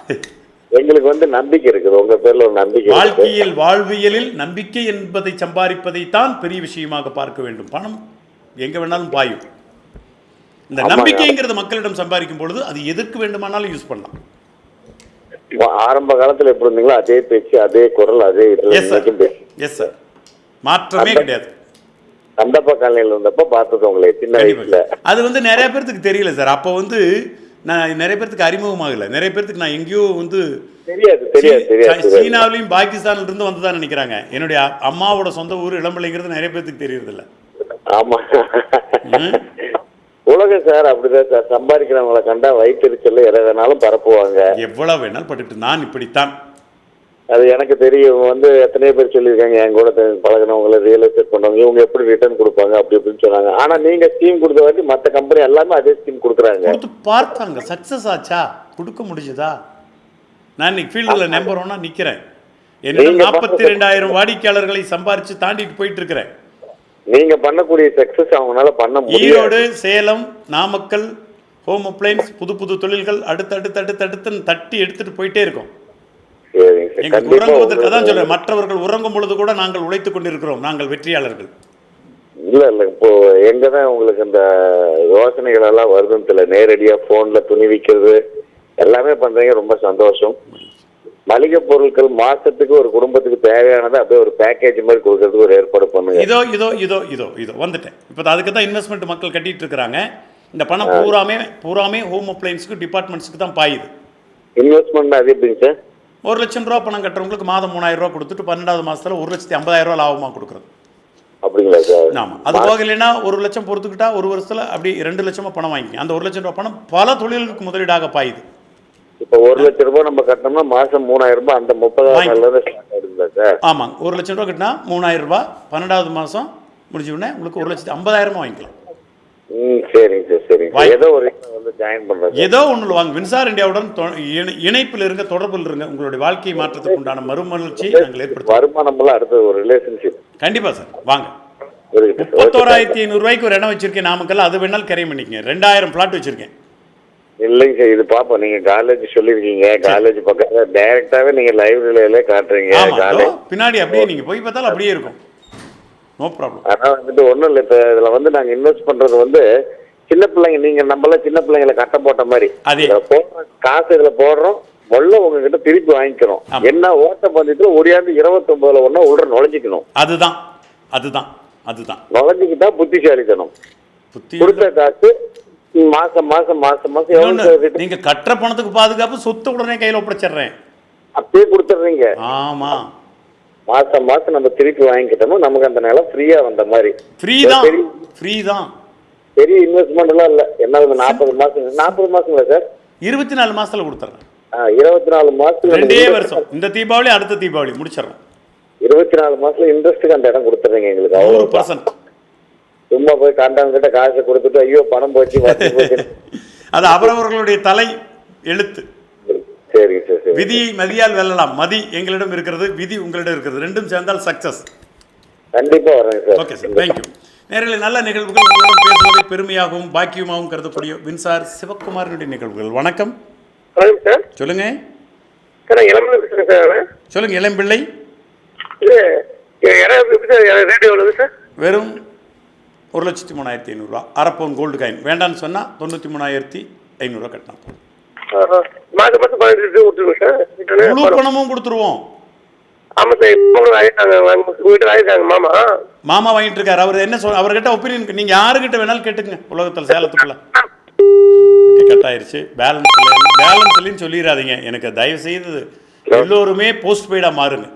F: எங்களுக்கு வந்து நம்பிக்கை இருக்குது, உங்க பேர்ல ஒரு நம்பிக்கை.
D: வாழ்வியலில் நம்பிக்கை என்பதை சம்பாதிப்பதைத்தான் பெரிய விஷயமாக பார்க்க வேண்டும். பணம் எங்க வேணாலும் பாயும். இந்த நம்பிக்கைங்கிறது மக்களிடம் சம்பாதிக்கும் பொழுது அது எதற்கு வேண்டுமானாலும் யூஸ் பண்ணலாம்.
F: ஆரம்ப காலத்துல எப்படி இருந்தீங்களோ அதே பேச்சு, அதே குரல், அதே
D: எஸ் சார், மாற்றமே கிடையாது.
F: கந்தப்பா காலனியில் இருந்தப்ப பார்த்தது உங்களை சின்ன வயசுல.
D: அது வந்து நிறைய பேருக்கு தெரியல சார். அப்போ வந்து நான் நிறைய பேருக்கு அறிமுகமாகல. நிறைய பேருக்கு நான் எங்கேயோ வந்து
F: தெரியாது
D: சீனாவிலையும் பாகிஸ்தான்ல இருந்து வந்துதான் நினைக்கிறாங்க. என்னுடைய அம்மாவோட சொந்த ஊர் இளம்பிள்ளைங்கிறது நிறைய பேருக்கு தெரியறது இல்லை.
F: ஆமா, உலகம் சார் அப்படிதான் சார். சம்பாதிக்கிறவங்களை கண்டா வயிற்றுச்சல்ல எதை வேணாலும் பரப்புவாங்க,
D: எவ்வளவு வேணாலும் பட்டுட்டு. நான் இப்படித்தான்,
F: அது எனக்கு தெரியும். வந்து எத்தனையோ பேர் சொல்லியிருக்காங்க, என் கூட பழகினவங்களை ரியல் எஸ்டேட் பண்ணுவாங்க, இவங்க எப்படி ரிட்டர்ன் கொடுப்பாங்க அப்படி இப்படின்னு சொன்னாங்க. ஆனா நீங்க ஸ்கீம் கொடுத்த வாட்டி மற்ற கம்பெனி எல்லாமே அதே ஸ்கீம் கொடுக்குறாங்க.
D: கொடுத்து பார்த்தாங்க, சக்சஸ் ஆச்சா, கொடுக்க முடிஞ்சதா? நான் இன்னைக்கு ஃபீல்டில் நம்பர் 1 நிற்கிறேன். என்ன 42,000 வாடிக்கையாளர்களை சம்பாரிச்சு தாண்டிட்டு போயிட்டு இருக்கிறேன்.
F: நீங்க பண்ணக்கூடிய சக்சஸ் அவங்களால பண்ண முடியும்.
D: ஈரோடு, சேலம், நாமக்கல், ஹோம் அப்ளைன்ஸ், புது புது தொழில்கள் அடுத்து தட்டி எடுத்துட்டு போயிட்டே இருக்கோம். எங்களுக்கு உறங்குவதற்கு தான் சொல்றேன். மற்றவர்கள் உறங்கும் பொழுது கூட நாங்கள் உழைத்துக் கொண்டிருக்கிறோம். நாங்கள் வெற்றியாளர்கள்.
F: இல்ல இப்போ எங்கதான் உங்களுக்கு இந்த யோசனைகள் எல்லாம் வருதுன்னு தெரியல. நேரடியா போன்ல துணி விற்கிறது எல்லாமே பண்றீங்க, ரொம்ப சந்தோஷம். மளிகை பொருட்கள் மாசத்துக்கு ஒரு குடும்பத்துக்கு தேவையானதை அப்படியே ஒரு பேக்கேஜ் மாதிரி கொடுக்கறதுக்கு ஒரு ஏற்பாடு பண்ணுங்க.
D: இதோ வந்துட்டேன். இப்போ அதுக்கு தான் இன்வெஸ்ட்மெண்ட் மக்கள் கட்டிட்டு இருக்கிறாங்க. இந்த பணம் பூராமே ஹோம் அப்ளைன்ஸுக்கு, டிபார்ட்மெண்ட்ஸுக்கு தான் பாயுது.
F: இன்வெஸ்ட்மெண்ட் அது எப்படிங்க சார்?
D: 1 லட்சம் ரூபா பணம் கட்டுறவங்களுக்கு மாதம் 3,000 ரூபா கொடுத்துட்டு 12வது மாசத்துல 1,50,000 ரூபா லாபமாக கொடுக்குறது.
F: அப்படிங்களா சார்?
D: ஆமாம். அது போக இல்லைன்னா 1 லட்சம் பொறுத்துக்கிட்டா 1 வருஷத்துல அப்படி 2 லட்சமா பணம் வாங்கிங்க. அந்த 1 லட்சம் ரூபா பணம் பல தொழில்களுக்கு முதலீடாக பாயுது.
F: இப்போ 1 லட்சம் ரூபாய் நம்ம கட்டணும்னா மாசம் 3,000 ரூபாய் அந்த 30,000 ஸ்டார்ட் ஆயிடுங்களா சார்?
D: ஆமாங்க. 1 லட்சம் ரூபா கட்டினா 3,000 ரூபாய் 12வது மாதம் முடிஞ்ச உடனே உங்களுக்கு 1,50,000 வாங்கிக்கலாம்.
F: சரிங்க சார், சரிங்க. ஏதோ ஒரு வந்து ஜாயின் பண்ணுறேன்.
D: ஏதோ ஒன்று வாங்க. மின்சார் இந்தியாவுடன் இணைப்பில் இருங்க, தொடர்பில் இருங்க. உங்களுடைய வாழ்க்கை மாற்றத்துக்கு உண்டான மறுமலர்ச்சி நாங்கள் ஏற்படுத்துவோம்.
F: வருமானம்லாம் அடுத்த ஒரு ரிலேஷன்ஷிப்.
D: கண்டிப்பாக சார், வாங்க. 31,500 ரூபாய்க்கு ஒரு இடம் வச்சிருக்கேன் நாமக்கல். அது வேணாலும் கரையம் பண்ணிக்கங்க. 2,000 பிளாட் வச்சிருக்கேன்.
F: இல்லைங்க சார், இது பாப்போம். நீங்க காலேஜ் சொல்லிருக்கீங்க, காலேஜ் பக்கம் டைரக்டாவே நீங்க லைப்ரரியில காட்டுறீங்க.
D: ஆமா,
F: காலேஜ்
D: பின்னாடி அப்படியே நீங்க போய் பார்த்தாலும் அப்படியே இருக்கும். No problem.
F: ஆனா வந்துட்டு ஒண்ணும் இல்லை. இப்ப இதுல வந்து நாங்க இன்வெஸ்ட் பண்றது வந்து சின்ன பிள்ளைங்க, நீங்க நம்மள சின்ன பிள்ளைங்களை கட்ட போட்ட மாதிரி
D: அதே.
F: இதுல போடுற காசு இதுல போடுறோம், மொல்ல உங்ககிட்ட திருப்பி வாங்கிக்கிறோம்.
D: ஆமா.
F: என்ன ஓட்ட பந்தயத்துல ஓடியாந்து 29 ஒண்ணா உள்ள நுழைஞ்சிக்கணும்.
D: அதுதான் அதுதான் அதுதான்
F: நுழைஞ்சிக்கிட்டா புத்திசாலித்தனம்.
D: புத்தி.
F: கொடுத்த காசு மாசம் மாசம் மாசம் மாசம்
D: இன்னொன்னு,
F: எவ்வளவு
D: நீங்க கட்டுற பணத்துக்கு பாதுகாப்பு, சொத்து உடனே கையில ஒப்படைச்சிடுறேன்.
F: அப்படியே கொடுத்துட்றீங்க.
D: ஆமா,
F: மாசம் மாசம் நம்ம திருப்பி வாங்கிக்கிட்டோமோ நமக்கு அந்த நிலம் ஃப்ரீயா வந்த மாதிரி.
D: ஃப்ரீ தான், ஃப்ரீ தான்.
F: பெரிய இன்வெஸ்ட்மெண்ட் எல்லாம் இல்ல. என்ன 40 மாசங்களா சார்?
D: 24 மாசத்துல கொடுத்துறேன்.
F: 24 மாசத்துல
D: 2 வருஷம். இந்த தீபாவளி அடுத்த தீபாவளி முடிச்சிடறேன்.
F: 24 மாசத்துல இன்ட்ரெஸ்ட்டுக்கு அந்த இடம் கொடுத்துறீங்க எங்களுக்கு.
D: 100%.
F: சும்மா போய் காண்டாங்கிட்ட காசை கொடுத்துட்டு ஐயோ பணம் போச்சு வட்டி போச்சு.
D: அது அவரவர்களுடைய தலை எழுத்து.
F: சரிங்க சார், சரி.
D: விதியை மதியால் வெல்லலாம். மதி எங்களிடம் இருக்கிறது, விதி உங்களிடம் இருக்கிறது. ரெண்டும் சேர்ந்தால் சக்சஸ்.
F: கண்டிப்பா வரேங்க சார்.
D: Okay sir, thank you. நேரில் நல்ல நிகழ்வுகள் உங்களுடன் பேசுவதை பெருமையாகவும் பாக்கியமாகவும் கருதக்கூடிய வின்சார் சிவக்குமாரனுடைய நிகழ்வுகள். வணக்கம்.
H: வணக்கம் சார்.
D: சொல்லுங்க.
H: சார் நான் இளம்பிள்ளை பேசுகிறேன் சார்.
D: சொல்லுங்க இளம்பிள்ளை.
H: இது எப்படி சார் ரேட் எவ்வளவு சார்?
D: வெறும் 1,03,500 அரை பவுன் கோல்டு காயின். வேண்டான்னு சொன்னால் 93,500 கட்டினா போதும்.
H: மாதம் மாதம் 15 கொடுத்துருவோம் சார்.
D: முழு பணமும் கொடுத்துருவோம்.
H: ஆமாம் சார், இப்போ வீட்டில் ஆகிட்டாங்க மாமா.
D: மாமா வாங்கிட்டு இருக்காரு. அவர் என்ன சொல், அவர்கிட்ட ஒப்பீனியன் நீங்கள் யாருக்கிட்ட வேணாலும் கேட்டுங்க உலகத்தில், சேலத்துக்குள்ள. கட் ஆயிருச்சு. பேலன்ஸ் இல்லைன்னு சொல்லிடாதீங்க. எனக்கு தயவு செய்து எல்லோருமே போஸ்ட் பெய்டாக மாறுங்க.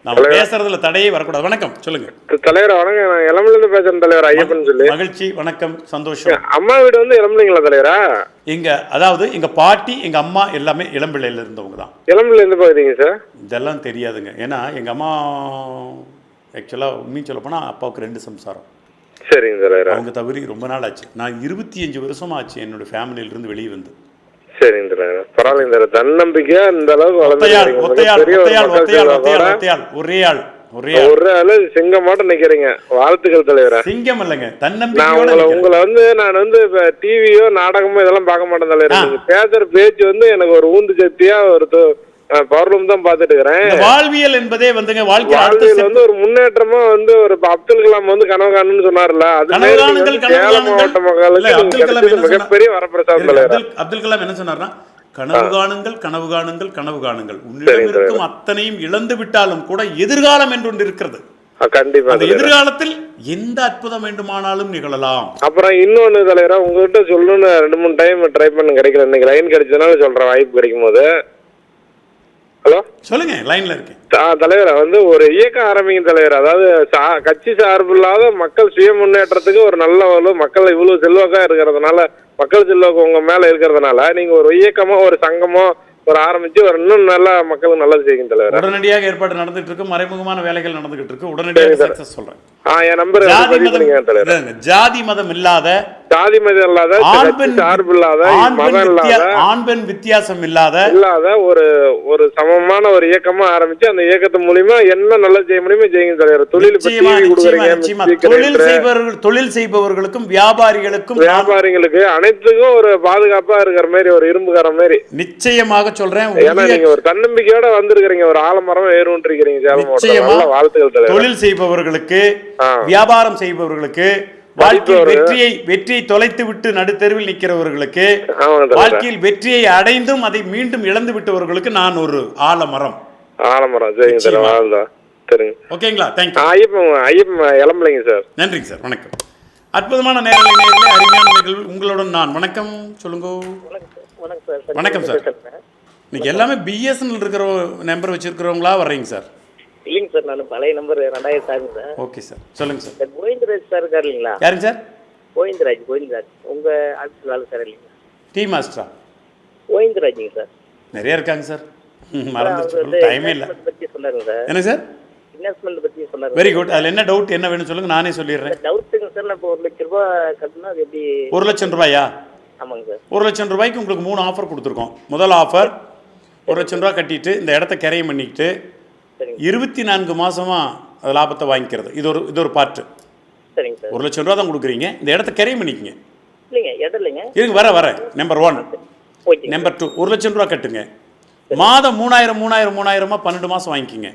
D: நம்ம பேசுறதுல தடையே வரக்கூடாது. வணக்கம், சொல்லுங்க
H: தலைவர். வணக்கம், நான் இளம்பிள்ளை பேசுறேன் தலைவர். ஐயப்பன் சொல்லி.
D: மகிழ்ச்சி, வணக்கம், சந்தோஷம்.
H: அம்மா வீடு வந்து இளம்பிள்ளைங்களா தலைவரா?
D: அதாவது எங்க பாட்டி எங்க அம்மா எல்லாமே இளம்பிள்ளையில இருந்தவங்க தான்.
H: இளம்பிள்ளை எந்த பகுதிங்க சார்?
D: இதெல்லாம் தெரியாதுங்க. ஏன்னா எங்க அம்மா ஆக்சுவலாக உண்மையை சொல்ல போனால் அப்பாவுக்கு 2 சம்சாரம்.
H: சரிங்க தலைவர்.
D: அவங்க தவறி ரொம்ப நாள் ஆச்சு. நான் 25 வருஷமா ஆச்சு என்னோட ஃபேமிலியிலிருந்து வெளியே வந்து.
H: சரிங்க தலைவர், பரவாயில்லைங்க தலைவர். தன்னம்பிக்கையா இந்த அளவுக்கு ஒரே ஆளு சிங்கம் மாட்டம் நிக்கிறீங்க. வாழ்த்துக்கள் தலைவரா.
D: சிங்கம் இல்லைங்க,
H: நான்
D: தன்னம்பிக்கை.
H: உங்களை வந்து நான் வந்து டிவியோ நாடகமோ இதெல்லாம் பார்க்க மாட்டேன் தலைவர். நீங்க பேசுற பேச்சு வந்து எனக்கு ஒரு ஊந்து சக்தியா ஒரு பவர்லூம் தான் பாத்துட்டு இருக்கிறேன்.
D: வாழ்வியல் என்பதே வந்துங்க,
H: வாழ்க்கையில வந்து ஒரு முன்னேற்றமா வந்து ஒரு அப்துல் கலாம் வந்து கனவு காணுன்னு சொன்னார்ல, அது சேலம் மாவட்ட மக்களுக்கு மிகப்பெரிய வரப்பிரசாதம் தலைவர்.
D: அப்துல் கலாம் என்ன சொன்னார்னா, கனவு காணுங்கள், கனவு காணுங்கள், கனவு காணுங்கள். உன்னிடம் இருக்கும் அத்தனையும் இழந்து விட்டாலும் கூட எதிர்காலம் என்று ஒன்று இருக்கிறது.
H: கண்டிப்பா
D: அந்த எதிர்காலத்தில் எந்த அற்புதம் வேண்டுமானாலும் நிகழலாம்.
H: அப்புறம் இன்னொன்னு தலைவரா, உங்ககிட்ட சொல்லணும்னு 2-3 டைம் ட்ரை பண்ண கிடைக்கல. இன்னைக்கு லைன் கிடைச்சதுனால சொல்றேன், வாய்ப்பு கிடைக்கும் போது. ஹலோ, சொல்லுங்க, லைன்ல இருக்கேன். தலைவரா வந்து ஒரு இயக்கம் ஆரம்பிங்க தலைவர். அதாவது கட்சி சார்பு இல்லாத மக்கள் சுய முன்னேற்றத்துக்கு ஒரு நல்ல மக்கள் இவ்வளவு செல்வாக்கா இருக்கிறதுனால, மக்கள் செல்வாக்கு உங்க மேல இருக்கிறதுனால நீங்க ஒரு இயக்கமோ ஒரு சங்கமோ ஒரு ஆரம்பிச்சு ஒரு இன்னும் நல்லா மக்களுக்கு நல்லது செய்யுங்க தலைவர்.
D: உடனடியாக ஏற்பாடு நடந்துட்டு இருக்கு, மறைமுகமான வேலைகள் நடந்துகிட்டு இருக்கு. உடனடியாக சக்சஸ் சொல்றேன்.
H: என் நம்பர்
D: ஜாதி மதம் இல்லாத,
H: சார்பு இல்லாத,
D: ஆண் பெண் வித்தியாசம் இல்லாத
H: ஒரு சமமான ஒரு இயக்கமா ஆரம்பிச்சு அந்த இயக்கத்து மூலியமா என்ன நல்லது செய்ய முடியுமோ செய்யுங்க தலைவர்.
D: தொழில் செய்பவர்களுக்கும் வியாபாரிகளுக்கும்
H: அனைத்துக்கும் ஒரு பாதுகாப்பா இருக்கிற மாதிரி ஒரு இரும்புக்கார மாதிரி
D: நிச்சயமாக சொல்றேன்.
H: ஏன்னா நீங்க ஒரு தன்னம்பிக்கையோட வந்திருக்கிறீங்க, ஒரு ஆலமரம் ஏறும் இருக்கீங்க. வாழ்த்துக்கள் தலைவர்.
D: தொழில் செய்பவர்களுக்கு, வியாபாரம் செய்பவர்களுக்கு, வெற்றியை தொலைத்து விட்டு நடுத்தெருவில் நிற்கிறவர்களுக்கு, வாழ்க்கையில் வெற்றியை அடைந்தும் அதை மீண்டும் இழந்து விட்டவர்களுக்கு நான் ஒரு ஆலமரம். ஓகேங்களா?
H: ஐயப்பன் இளம்பிள்ளைங்க சார்.
D: நன்றிங்க சார், வணக்கம். அற்புதமான நேரலை நேரலே, அருமையான நிகழ்வு உங்களுடன் நான். வணக்கம், சொல்லுங்க. வணக்கம் சார். இன்னைக்கு எல்லாமே பிஎஸ்என்எல் இருக்கிற நம்பர் வச்சிருக்கிறவங்களா வர்றீங்க சார்?
I: இல்லைங்க சார், நான் பழைய நம்பர் 2000 சாருங்க சார்.
D: ஓகே சார், சொல்லுங்க சார்.
I: கோவிந்தராஜ் சார் இருக்காரு இல்லைங்களா?
D: யாருங்க சார்?
I: கோவிந்தராஜ் உங்க ஆஃபீஸில் ஆளு சார் இல்லைங்களா?
D: டீ மாஸ்டரா?
I: கோவிந்தராஜுங்க சார்.
D: நிறைய இருக்காங்க சார், மறந்துச்சு, டைமே இல்லை.
I: பற்றி சொன்னாருங்க சார்.
D: என்ன சார்?
I: இன்வெஸ்ட்மெண்ட் பற்றி சொன்னாரு.
D: Very good. அதில் என்ன டவுட், என்ன வேணும் சொல்லுங்க, நானே சொல்லிடுறேன்.
I: டவுட்டுங்க சார், நான் இப்போ 1 லட்ச ரூபா கட்டினா அது எப்படி?
D: 1 லட்சம் ரூபாயா?
I: ஆமாங்க சார்.
D: 1 லட்சம் ரூபாய்க்கு உங்களுக்கு 3 ஆஃபர் கொடுத்துருக்கோம். முதல் ஆஃபர் 1 லட்சம் ரூபா கட்டிட்டு இந்த இடத்த கிரையம் பண்ணிக்கிட்டு 24 மாசமா அது லாபத்தை வாங்கிக்கிறது. இது ஒரு பார்ட்டு.
I: சரிங்க சார்.
D: 1 லட்சம் ரூபா தான் கொடுக்குறீங்க, இந்த இடத்த கிரையம் பண்ணிக்கங்க.
I: இல்லைங்க, இடம் இல்லைங்க.
D: இருங்க வர நம்பர் 1. நம்பர் 2 1 லட்சம் ரூபா கட்டுங்க. மாதம் 3000 12 மாதம் வாங்கிக்கிங்க.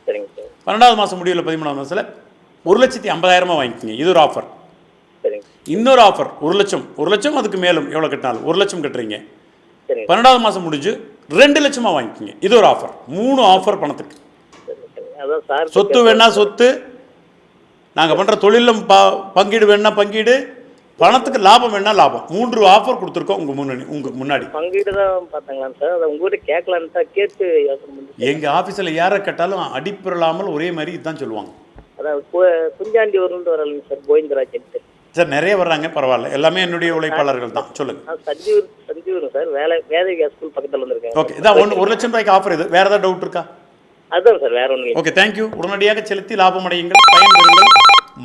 I: சரிங்க சார்.
D: 12வது மாதம் முடியல 13வது மாதத்தில் 1,50,000 வாங்கிக்கிங்க. இது ஒரு ஆஃபர்.
I: சரிங்க.
D: இன்னொரு ஆஃபர் 1 லட்சம் அதுக்கு மேலும் எவ்வளோ கட்டினாலும் 1 லட்சம் கட்டுறீங்க.
I: சரிங்க.
D: 12வது மாதம் முடிஞ்சு 2 லட்சமாக வாங்கிக்கிங்க. இது ஒரு ஆஃபர். 3 ஆஃபர் பணத்துக்கு.
I: அதான் சார்,
D: சொத்து வேணா சொத்து, நாங்கள் பண்ணுற தொழிலும் பங்கீடு வேணா பங்கீடு, பணத்துக்கு லாபம் வேணா லாபம். 3 ஆஃபர் கொடுத்துருக்கோம் உங்களுக்கு முன்னாடி.
I: பங்கீடு தான் பார்த்தாங்களா சார்? அதை உங்ககிட்ட கேட்கலான்னு தான் கேட்டு
D: எங்கள் ஆஃபீஸில் யாரை கேட்டாலும் அடிப்பிரலாமல் ஒரே மாதிரி இதுதான் சொல்லுவாங்க.
I: அதான் குஞ்சாண்டி வரும்னு வரலைங்க சார், கோவிந்தராஜ்
D: சார். நிறைய வர்றாங்க, பரவாயில்ல, எல்லாமே என்னுடைய உழைப்பாளர்கள் தான். சொல்லுங்கள்.
I: சஞ்சீவ் சார், வேதிகா ஸ்கூல் பக்கத்தில் வந்திருக்கேன்.
D: ஓகே, இதான் 1 லட்சம் ரூபாய்க்கு ஆஃபர். இது வேறு ஏதாவது டவுட் இருக்கா?
I: அதுதான் சார், வேற ஒன்றும்.
D: Okay, thank you. உடனடியாக செலுத்தி லாபம் அடையுங்கள், பயன்பெறுங்கள்,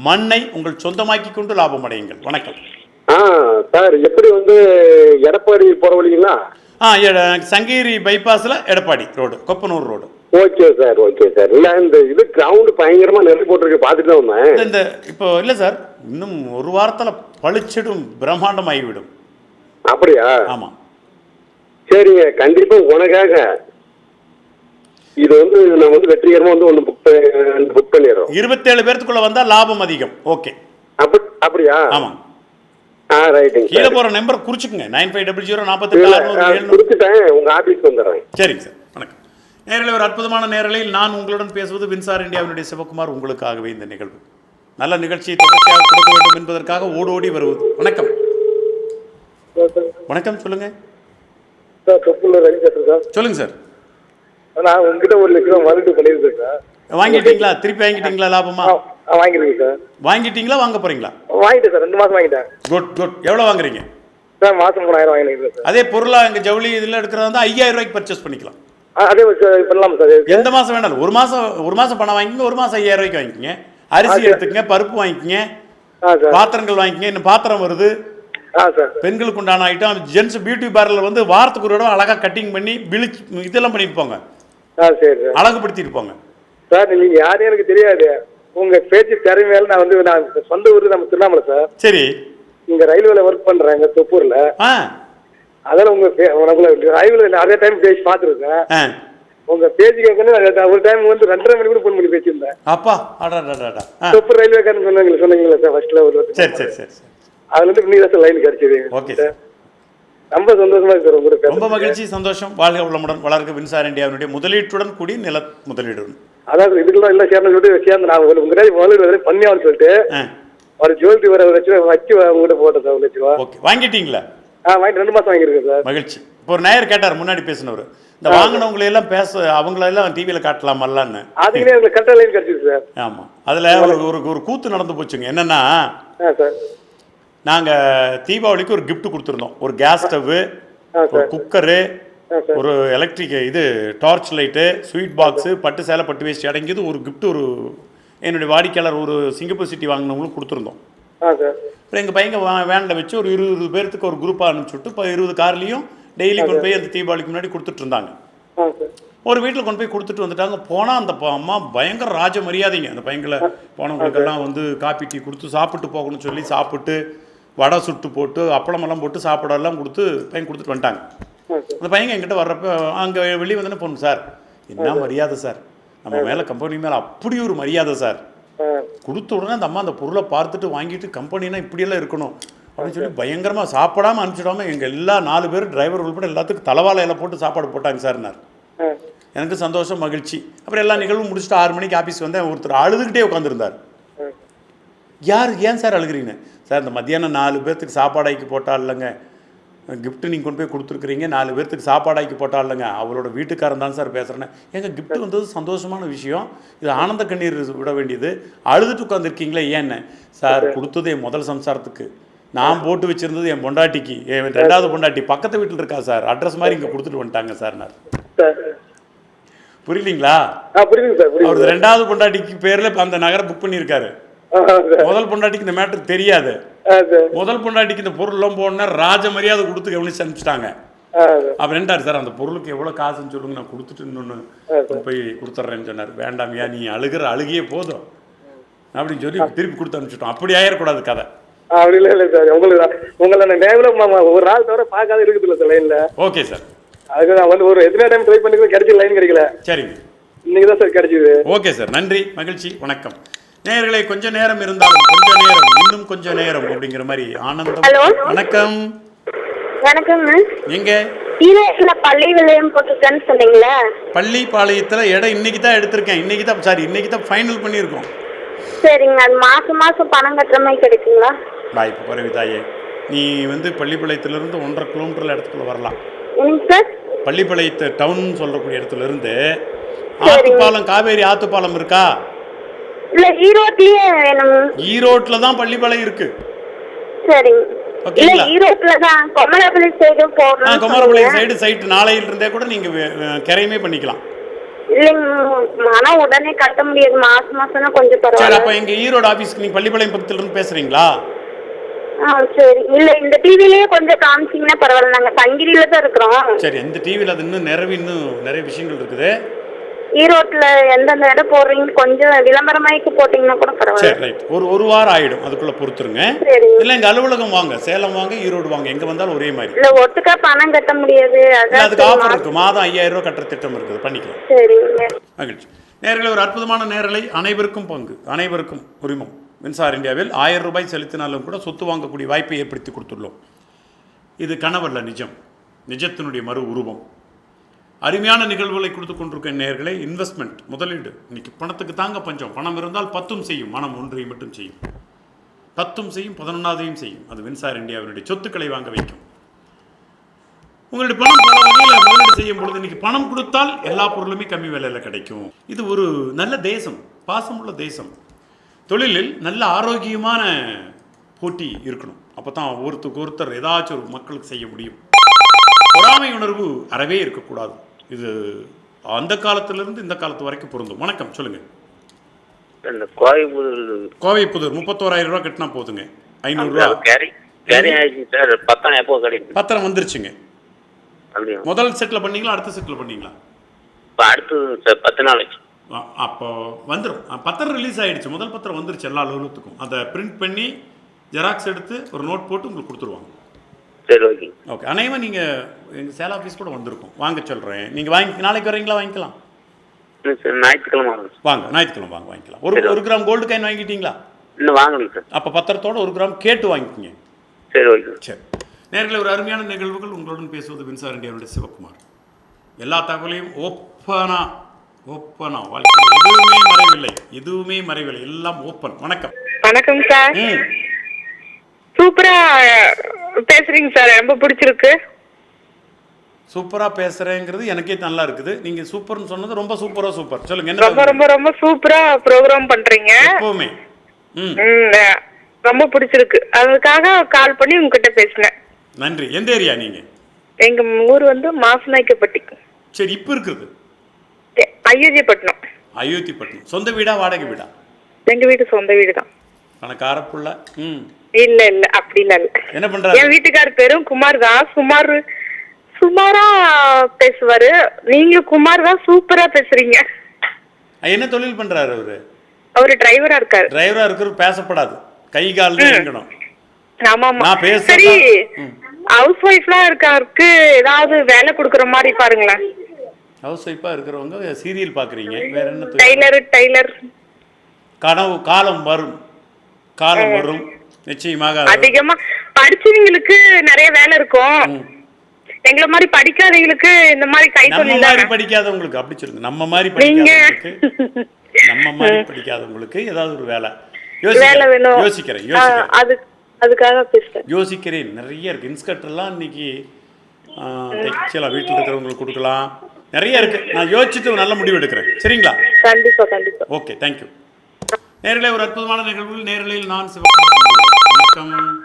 D: மண்ணை உங்கள் சொந்தமாக்கி கொண்டு லாபம் அடையுங்கள். வணக்கம்.
G: சார், எப்படி வந்து எடப்பாடி போற வழிங்களா?
D: சங்ககிரி பைபாஸில் Edappadi road, Koppanur road.
G: Okay sir, okay sir. இல்லை, இந்த இது கிரவுண்டு பயங்கரமாக நெருங்கி போட்டிருக்கு, பார்த்துட்டு தான் வந்தேன்.
D: இந்த இப்போ இல்லை சார், இன்னும் ஒரு வாரத்தில் பளிச்சிடும், பிரம்மாண்டம் ஆகிவிடும்.
G: அப்படியா?
D: ஆமாம்.
G: சரிங்க, கண்டிப்பாக உனக்காக இது வந்து நான் வந்து வெற்றிகரமாக வந்து ஒன்று புக் பண்ணிடுறோம்.
D: 27 பேர்த்துக்குள்ள வந்தால் லாபம் அதிகம். ஓகே,
G: அப்படியா?
D: ஆமாம்.
G: ரைட்டுங்க.
D: கீழே போகிற நம்பர் குறிச்சுக்குங்க. 9500
G: குறிச்சிட்டேன், உங்கள் ஆஃபீஸ்க்கு வந்துடுறேன்.
D: சரிங்க சார், வணக்கம். நேரில் ஒரு அற்புதமான நேரலையில் நான் உங்களுடன் பேசுவது வின்சார் இந்தியாவினுடைய சிவகுமார். உங்களுக்காகவே இந்த நிகழ்வு, நல்ல நிகழ்ச்சியை தொடர்ச்சியாக கொடுக்க வேண்டும் என்பதற்காக ஓடோடி வருவது. வணக்கம். வணக்கம், சொல்லுங்க சொல்லுங்க சார்.
H: நான் உங்ககிட்ட 1 லட்சம் வாங்கிட்டு பண்ணியிருக்கேன் சார்.
D: வாங்கிட்டீங்களா? திருப்பி வாங்கிட்டீங்களா? லாபமா?
H: வாங்கிருக்கேன் சார்.
D: வாங்கிட்டீங்களா? வாங்க போறீங்களா?
H: வாங்கிட்டேன் சார், 2 மாதம் வாங்கிட்டேன்.
D: குட். எவ்வளோ வாங்குறீங்க
H: சார்? மாதம் 3000 வாங்கிருக்கேன் சார்.
D: அதே பொருளா எங்கள் ஜவுளி இதில் எடுக்கிறதா இருந்தால் 5000 ரூபாய்க்கு பர்ச்சேஸ் பண்ணிக்கலாம்.
H: அதே பண்ணலாம் சார்.
D: எந்த மாதம் வேணாலும், ஒரு மாதம் பணம் வாங்கிக்கங்க, ஒரு மாதம் 5000 ரூபாய்க்கு வாங்கிக்கங்க. அரிசி எடுத்துக்கங்க, பருப்பு வாங்கிக்கங்க, பாத்திரங்கள் வாங்கிக்கங்க. இன்னும் பாத்திரம் வருது, பெண்களுக்கு உண்டான ஐட்டம். ஜென்ஸ் பியூட்டி பார்லர் வந்து வாரத்துக்கு ஒரு தடவை அழகாக கட்டிங் பண்ணி இதெல்லாம் பண்ணிட்டு போங்க, அழகுபடுத்திட்டு போங்க.
H: சார், நீங்க யாரும் எனக்கு தெரியாது, உங்க பேச்சு திறமையால நான் வந்து நான் சொந்த ஊர் நம்ம திருவண்ணாமலை சார்.
D: சரி.
H: இங்க ரயில்வேல ஒர்க் பண்றேன், இங்க தொப்பூர்ல. அதெல்லாம் உங்க ரயில்வே அதே டைம் பேசி பார்த்துருக்கேன். உங்க பேச்சு கேட்கணும். ஒரு டைம் வந்து 2:30 மணி கூட ஃபோன் பண்ணி பேசியிருந்தேன்.
D: அப்பா,
H: தொப்பூர் ரயில்வேக்காரன் சொன்னீங்களா சார் ஃபர்ஸ்ட்ல ஒரு.
D: சரி.
H: அதுல இருந்து நீங்க தான் சார் லைன் கிடைச்சது.
D: ஓகே சார்,
H: ரொம்ப சந்தோஷமா இருக்கு சார் உங்களுக்கு.
D: ரொம்ப மகிழ்ச்சி, சந்தோஷம். வாழ்க வளமுடன், வளர்க்க வின்சார் இந்தியாவினுடைய முதலீட்டுடன் கூடிய நில முதலீடுடன்.
H: அதாவது இதுக்கெல்லாம் எல்லாம் சேர்ந்து நான் உங்க பண்ணியான்னு சொல்லிட்டு ஒரு ஜுவல்லரி வச்சு உங்ககிட்ட போட்டேன் சார் 1 லட்சம் ரூபா.
D: ஓகே, வாங்கிட்டீங்களா?
H: வாங்கிட்டு 2 மாசம் வாங்கியிருக்கேன் சார்.
D: மகிழ்ச்சி. இப்போ ஒரு நேயர் கேட்டார் முன்னாடி பேசினவர், இந்த வாங்கினவங்களை எல்லாம் அவங்களெல்லாம் டிவியில் காட்டலாமல்லான்னு.
H: அதுக்குன்னே உங்களுக்கு கரெக்டாக லைன் கிடைச்சிருக்கு சார்.
D: ஆமாம், அதில் ஒரு கூத்து நடந்து போச்சுங்க. என்னன்னா, நாங்கள் தீபாவளிக்கு ஒரு கிஃப்ட் கொடுத்துருந்தோம். ஒரு கேஸ் ஸ்டவ்வு, ஒரு குக்கரு, ஒரு electric torch light, sweet box, பட்டு சேலை, பட்டு வேஷ்டி அடங்கியது ஒரு கிஃப்ட். என்னுடைய வாடிக்கையாளர் ஒரு சிங்கப்பூர் சிட்டி வாங்கினவங்களும் கொடுத்துருந்தோம். அப்புறம் எங்கள் பையங்க வேனில் வச்சு ஒரு 20 பேர்த்துக்கு ஒரு குரூப்பாக அனுப்பிச்சுட்டு இப்போ 20 கார்லேயும் டெய்லி கொண்டு போய் அந்த தீபாவளிக்கு முன்னாடி கொடுத்துட்டு இருந்தாங்க. ஒரு வீட்டில் கொண்டு போய் கொடுத்துட்டு வந்துட்டாங்க. போனால் அந்த அம்மா பயங்கர ராஜ மரியாதைங்க. அந்த பையங்களை போனவங்களுக்கெல்லாம் வந்து காப்பி டீ கொடுத்து சாப்பிட்டு போகணும்னு சொல்லி சாப்பிட்டு வடை சுட்டு போட்டு அப்பளமெல்லாம் போட்டு சாப்பிடலாம் கொடுத்து பையன் கொடுத்துட்டு வந்துட்டாங்க. அந்த பையங்க என்கிட்ட வர்றப்போ அங்கே வெளியே வந்தோன்னே போகணும், சார் என்ன மரியாதை சார், நம்ம மேலே கம்பெனி மேலே அப்படி ஒரு மரியாதை சார். கொடுத்த உடனே அந்த அம்மா அந்த பொருளை பார்த்துட்டு வாங்கிட்டு கம்பெனினா இப்படியெல்லாம் இருக்கணும் அப்படின்னு சொல்லி பயங்கரமாக சாப்பிடாமல் அனுப்பிச்சிடாம எங்கள் எல்லா 4 பேர் டிரைவர் உள்பட எல்லாத்துக்கும் தலைவாழை இலை போட்டு சாப்பாடு போட்டாங்க சார்னார். எனக்கு சந்தோஷம், மகிழ்ச்சி. அப்புறம் எல்லா நிகழ்வும் முடிச்சுட்டு 6 மணிக்கு ஆஃபீஸ் வந்தேன். ஒருத்தர் அழுதுகிட்டே உட்காந்துருந்தார். ஏன் சார் அழுகிறீங்க? சார், இந்த மத்தியானம் 4 பேர்த்துக்கு சாப்பாடாக்கி போட்டா இல்லைங்க, கிஃப்ட்டு நீங்கள் கொண்டு போய் கொடுத்துருக்குறீங்க, 4 பேர்த்துக்கு சாப்பாடாக்கி போட்டா இல்லைங்க, அவளோட வீட்டுக்காரன் தான் சார் பேசுகிறேன்னு. எங்கள் கிஃப்ட்டு வந்தது சந்தோஷமான விஷயம், இது ஆனந்த கண்ணீர் விட வேண்டியது. அழுதுட்டு உட்காந்துருக்கீங்களே ஏன்னு? சார், கொடுத்தது என் முதல் சம்சாரத்துக்கு, நான் போட்டு வச்சுருந்தது என் பொண்டாட்டிக்கு, என் 2வது பொண்டாட்டி பக்கத்து வீட்டில் இருக்கா சார், அட்ரஸ் மாதிரி இங்கே கொடுத்துட்டு வந்துட்டாங்க சார்னார். புரியலீங்களா? அவர் 2வது பொண்டாட்டிக்கு பேரில் இப்போ அந்த நகரை புக் பண்ணியிருக்காரு. முதல் பொண்டாட்டிக்கு இந்த மேட்டர் தெரியாது. முதல் பொண்டாட்டிக்கு இந்த பொருள்லாம் போன ராஜ மரியாதை கொடுத்து கவனிச்சு அனுப்பிச்சிட்டாங்க. அப்புறம் ரெண்டாரு, சார் அந்த பொருளுக்கு எவ்வளோ காசுன்னு சொல்லுங்க, நான் கொடுத்துட்டு இன்னொன்று போய் கொடுத்துட்றேன்னு சொன்னார். வேண்டாமையா, நீ அழுகிற அழுகியே போதும் அப்படின்னு சொல்லி திருப்பி கொடுத்து அனுப்பிச்சிட்டோம். அப்படி ஆயிடக்கூடாது கதை.
G: அப்படி இல்லை சார், உங்களை நான் நேரில் ஒரு நாள் தவிர பார்க்காத இருக்குது இல்லை சார் லைனில்.
D: Okay sir.
G: அதுக்கு நான் வந்து ஒரு எத்தனை டைம் ட்ரை பண்ணி கிடைச்சி லைன் கிடைக்கல.
D: சரிங்க,
G: இன்னைக்கு தான் சார் கிடைச்சிது.
D: ஓகே சார், நன்றி, மகிழ்ச்சி, வணக்கம். நேயர்களே, கொஞ்ச நேரம் இருந்தாலும் கொஞ்ச நேரம், இன்னும் கொஞ்ச நேரம் அப்படிங்கிற மாதிரி ஆனந்தம்.
E: ஹலோ,
D: வணக்கம்.
E: வணக்கங்க.
D: எங்க
E: ஈரோட்ல பள்ளி விளையம் போட்டுருக்கேன்னு சொன்னீங்களா?
D: பள்ளிப்பாளையத்துல இடம் இன்னைக்கு தான் எடுத்திருக்கேன். இன்னைக்கு தான் ஃபைனல் பண்ணியிருக்கோம்.
E: சரிங்க. அது மாசம் மாசம் பணம் கட்டுற மாதிரி கிடைக்குங்களா?
D: வாய்ப்பு குறைவு தாயே. நீ வந்து பள்ளிப்பாளையத்திலிருந்து 1.5 கிலோமீட்டர்ல இடத்துக்குள்ள வரலாம்.
E: சார்,
D: பள்ளிப்பாளையத்து டவுன் சொல்லக்கூடிய இடத்துல இருந்து ஆத்துப்பாலம், காவேரி ஆத்துப்பாலம் இருக்கா?
E: இல்ல, ஈரோட்லயே வேணும்.
D: ஈரோட்ல தான் பள்ளிப்பாளையம் இருக்கு.
E: சரிங்க. இல்ல,
D: ஓகேங்களா?
E: ஈரோட்ல தான். குமரபாளையம் சைடு போறோம்.
D: குமரபாளையம் சைடு சைட் நாளையில இருந்தே கூட நீங்க கரையுமே பண்ணிக்கலாம்.
E: இல்லைங்க, ஆனா உடனே கட்ட முடியாது. மாசம் மாசம்னா கொஞ்சம்
D: சரி,
E: பரவாயில்ல.
D: அப்ப எங்க ஈரோடு ஆபீஸ்க்கு நீங்க பள்ளிப்பாளையம் பக்கத்துல இருந்து பேசுறீங்களா?
E: சரி. இல்ல, இந்த டிவிலயே கொஞ்சம் காமிச்சிங்கன்னா பரவாயில்ல. நாங்க சங்கிரியில தான் இருக்கிறோம்.
D: சரி, இந்த டிவியில் அது இன்னும் நிறைய விஷயங்கள் இருக்குது.
E: ஈரோட்ல எந்தெந்த இடம் போடுறீங்க கொஞ்சம் விளம்பரமாய்க்கு போட்டீங்கன்னா கூட பரவாயில்ல.
D: சரி, ரைட். ஒரு வாரம் ஆயிடும், அதுக்குள்ள பொறுத்துருங்க. இல்ல, எங்க அலுவலகம் வாங்க, சேலம் வாங்க, ஈரோடு வாங்க, எங்க வந்தாலும் ஒரே மாதிரி.
E: இல்ல, ஒட்டுக்கா பணம் கட்ட முடியாது.
D: அதுக்கு ஆஃபர் இருக்கு. மாதம் 5000 ரூபாய் கட்டுற திட்டம் இருக்குது, பண்ணிக்கலாம்.
E: சரிங்க.
D: மகிழ்ச்சி. நேரலை, ஒரு அற்புதமான நேரலை. அனைவருக்கும் பங்கு, அனைவருக்கும் உரிமம். மின்சார இந்தியாவில் 1000 ரூபாய் செலுத்தினாலும் கூட சொத்து வாங்கக்கூடிய வாய்ப்பை ஏற்படுத்தி கொடுத்துள்ளோம். இது கனவல்ல, நிஜம், நிஜத்தினுடைய மறு உருவம். அருமையான நிகழ்வுகளை கொடுத்து கொண்டிருக்க நேயர்களே. இன்வெஸ்ட்மெண்ட், முதலீடு. இன்னைக்கு பணத்துக்கு தாங்க பஞ்சம். பணம் இருந்தால் 10 செய்யும், மனம் ஒன்றை மட்டும் செய்யும். 10 செய்யும், 11ஆவதையும் செய்யும். அது மின்சார இந்தியாவினுடைய சொத்துக்களை வாங்க வைக்கும். உங்களுடைய பணம் பல வகையில் முதலீடு செய்யும் பொழுது இன்னைக்கு பணம் கொடுத்தால் எல்லா பொருளுமே கம்மி விலையில் கிடைக்கும். இது ஒரு நல்ல தேசம், பாசமுள்ள தேசம். தொழிலில் நல்ல ஆரோக்கியமான போட்டி இருக்கணும். அப்போ தான் ஒருத்தர் ஏதாச்சும் ஒரு மக்களுக்கு செய்ய முடியும். பொறாமை உணர்வு அறவே இருக்கக்கூடாது. இது அந்த காலத்திலிருந்து இந்த காலத்து வரைக்கும் பொருந்தும். வணக்கம், சொல்லுங்க. கோவைப்புதூர் 31,000 ரூபா கட்டினா போதுங்க. 500 ரூபா பத்திரம் வந்துருச்சுங்க. முதல் செட்டில் பண்ணீங்களா, அடுத்த செட்டில் பண்ணீங்களா?
J: அடுத்து 10 நாளைக்கு
D: அப்போ வந்துடும். பத்திரம் ரிலீஸ் ஆகிடுச்சு, முதல் பத்திரம் வந்துருச்சு எல்லா அலுவலகத்துக்கும். அதை பிரிண்ட் பண்ணி ஜெராக்ஸ் எடுத்து ஒரு நோட் போட்டு உங்களுக்கு கொடுத்துருவாங்க.
J: சரி, ஓகே.
D: ஓகே, அனைவரும் நீங்கள் எங்கள் சேல் ஆஃபீஸ் கூட வந்திருக்கோம், வாங்க சொல்கிறேன். நீங்கள் நாளைக்கு வரீங்களா? வாங்கிக்கலாம்.
J: ஞாயிற்றுக்கிழமை
D: வாங்க, ஞாயிற்றுக்கிழமை வாங்க, வாங்கிக்கலாம். ஒரு கிராம் கோல்டு காயின் வாங்கிட்டீங்களா?
J: இன்னும் வாங்கணும் சார்.
D: அப்போ பத்திரத்தோட 1 கிராம் கேட்டு வாங்கிக்கிங்க.
J: சரி, ஓகே.
D: சரி, நேர்களை, ஒரு அருமையான நிகழ்வுகள். உங்களுடன் பேசுவது மின்சார இந்தியாவுடைய சிவகுமார். எல்லா தகவலையும் ஓப்பனா வாழ்க்கையில் எதுவுமே மறைவில்லை, எல்லாம் ஓப்பன். வணக்கம்.
K: வணக்கம் சார். சூப்பரா பேசுறீங்க சார், ரொம்ப பிடிச்சிருக்கு.
D: சூப்பரா பேசுறேங்கிறது எனக்கே நல்லா இருக்குது. நீங்க சூப்பர்னு சொன்னது ரொம்ப சூப்பரா சூப்பர். சொல்லுங்க.
K: ரொம்ப ரொம்ப ரொம்ப சூப்பரா ப்ரோக்ராம் பண்றீங்க
D: எப்பவுமே.
K: ரொம்ப பிடிச்சிருக்கு, அதுக்காக கால் பண்ணி உங்ககிட்ட பேசினேன்.
D: நன்றி. எந்த ஏரியா நீங்க?
K: எங்க ஊர் வந்து மாசநாய்க்கப்பட்டி.
D: சரி, இப்ப இருக்குது
K: அயோத்திப்பட்டினம்.
D: அயோத்திப்பட்டினம். சொந்த வீடா, வாடகை வீடா?
K: எங்க வீடு சொந்த வீடு தான்.
D: பணக்காரப்புள்ள?
K: இல்ல இல்ல, அப்படி இல்ல.
D: என்ன பண்றாரு?
K: என் வீட்டுக்காரர் பேரும் குமார் தான். சுமாரா பேசுவாரு. நீங்க குமார் தான் சூப்பரா பேசுறீங்க.
D: என்ன தொழில் பண்றாரு அவரு?
K: அவரு டிரைவரா இருக்காரு.
D: டிரைவரா இருக்கிறது பேசப்படாது, கை கால் இருக்கணும்.
K: ஆமா. சரி, ஹவுஸ் ஒய்ஃப்லாம் இருக்காருக்கு, ஏதாவது வேலை கொடுக்கற மாதிரி பாருங்களேன்.
D: ஹவுஸ் ஒய்ஃபா இருக்கிறவங்க சீரியல் பாக்குறீங்க, வேற என்ன?
K: டைலர்.
D: காலம் வரும் நிச்சயமாக.
K: அதிகமா படிச்சவங்களுக்கு நிறைய வேலை இருக்கும். எங்களை மாதிரி படிக்காதவங்களுக்கு இந்த மாதிரி கை தொழில்.
D: மாதிரி படிக்காதவங்களுக்கு அப்படி சொல்லுங்க. நம்ம மாதிரி படிக்காதவங்களுக்கு ஏதாவது ஒரு வேலை யோசிக்கிறேன்.
K: அதுக்காக பேசுறேன்.
D: யோசிக்கிறேன். நிறைய இருக்கு. இன்ஸ்கர்ட் எல்லாம் இன்னைக்கு தைச்சலாம், வீட்டில் இருக்கிறவங்களுக்கு கொடுக்கலாம், நிறைய இருக்கு. நான் யோசிச்சுட்டு நல்ல முடிவு எடுக்கிறேன். சரிங்களா?
K: கண்டிப்பா.
D: Okay, thank you. நேரிலே ஒரு அற்புதமான நிகழ்வு. நேரிலையில் நான் சிவகுமார்.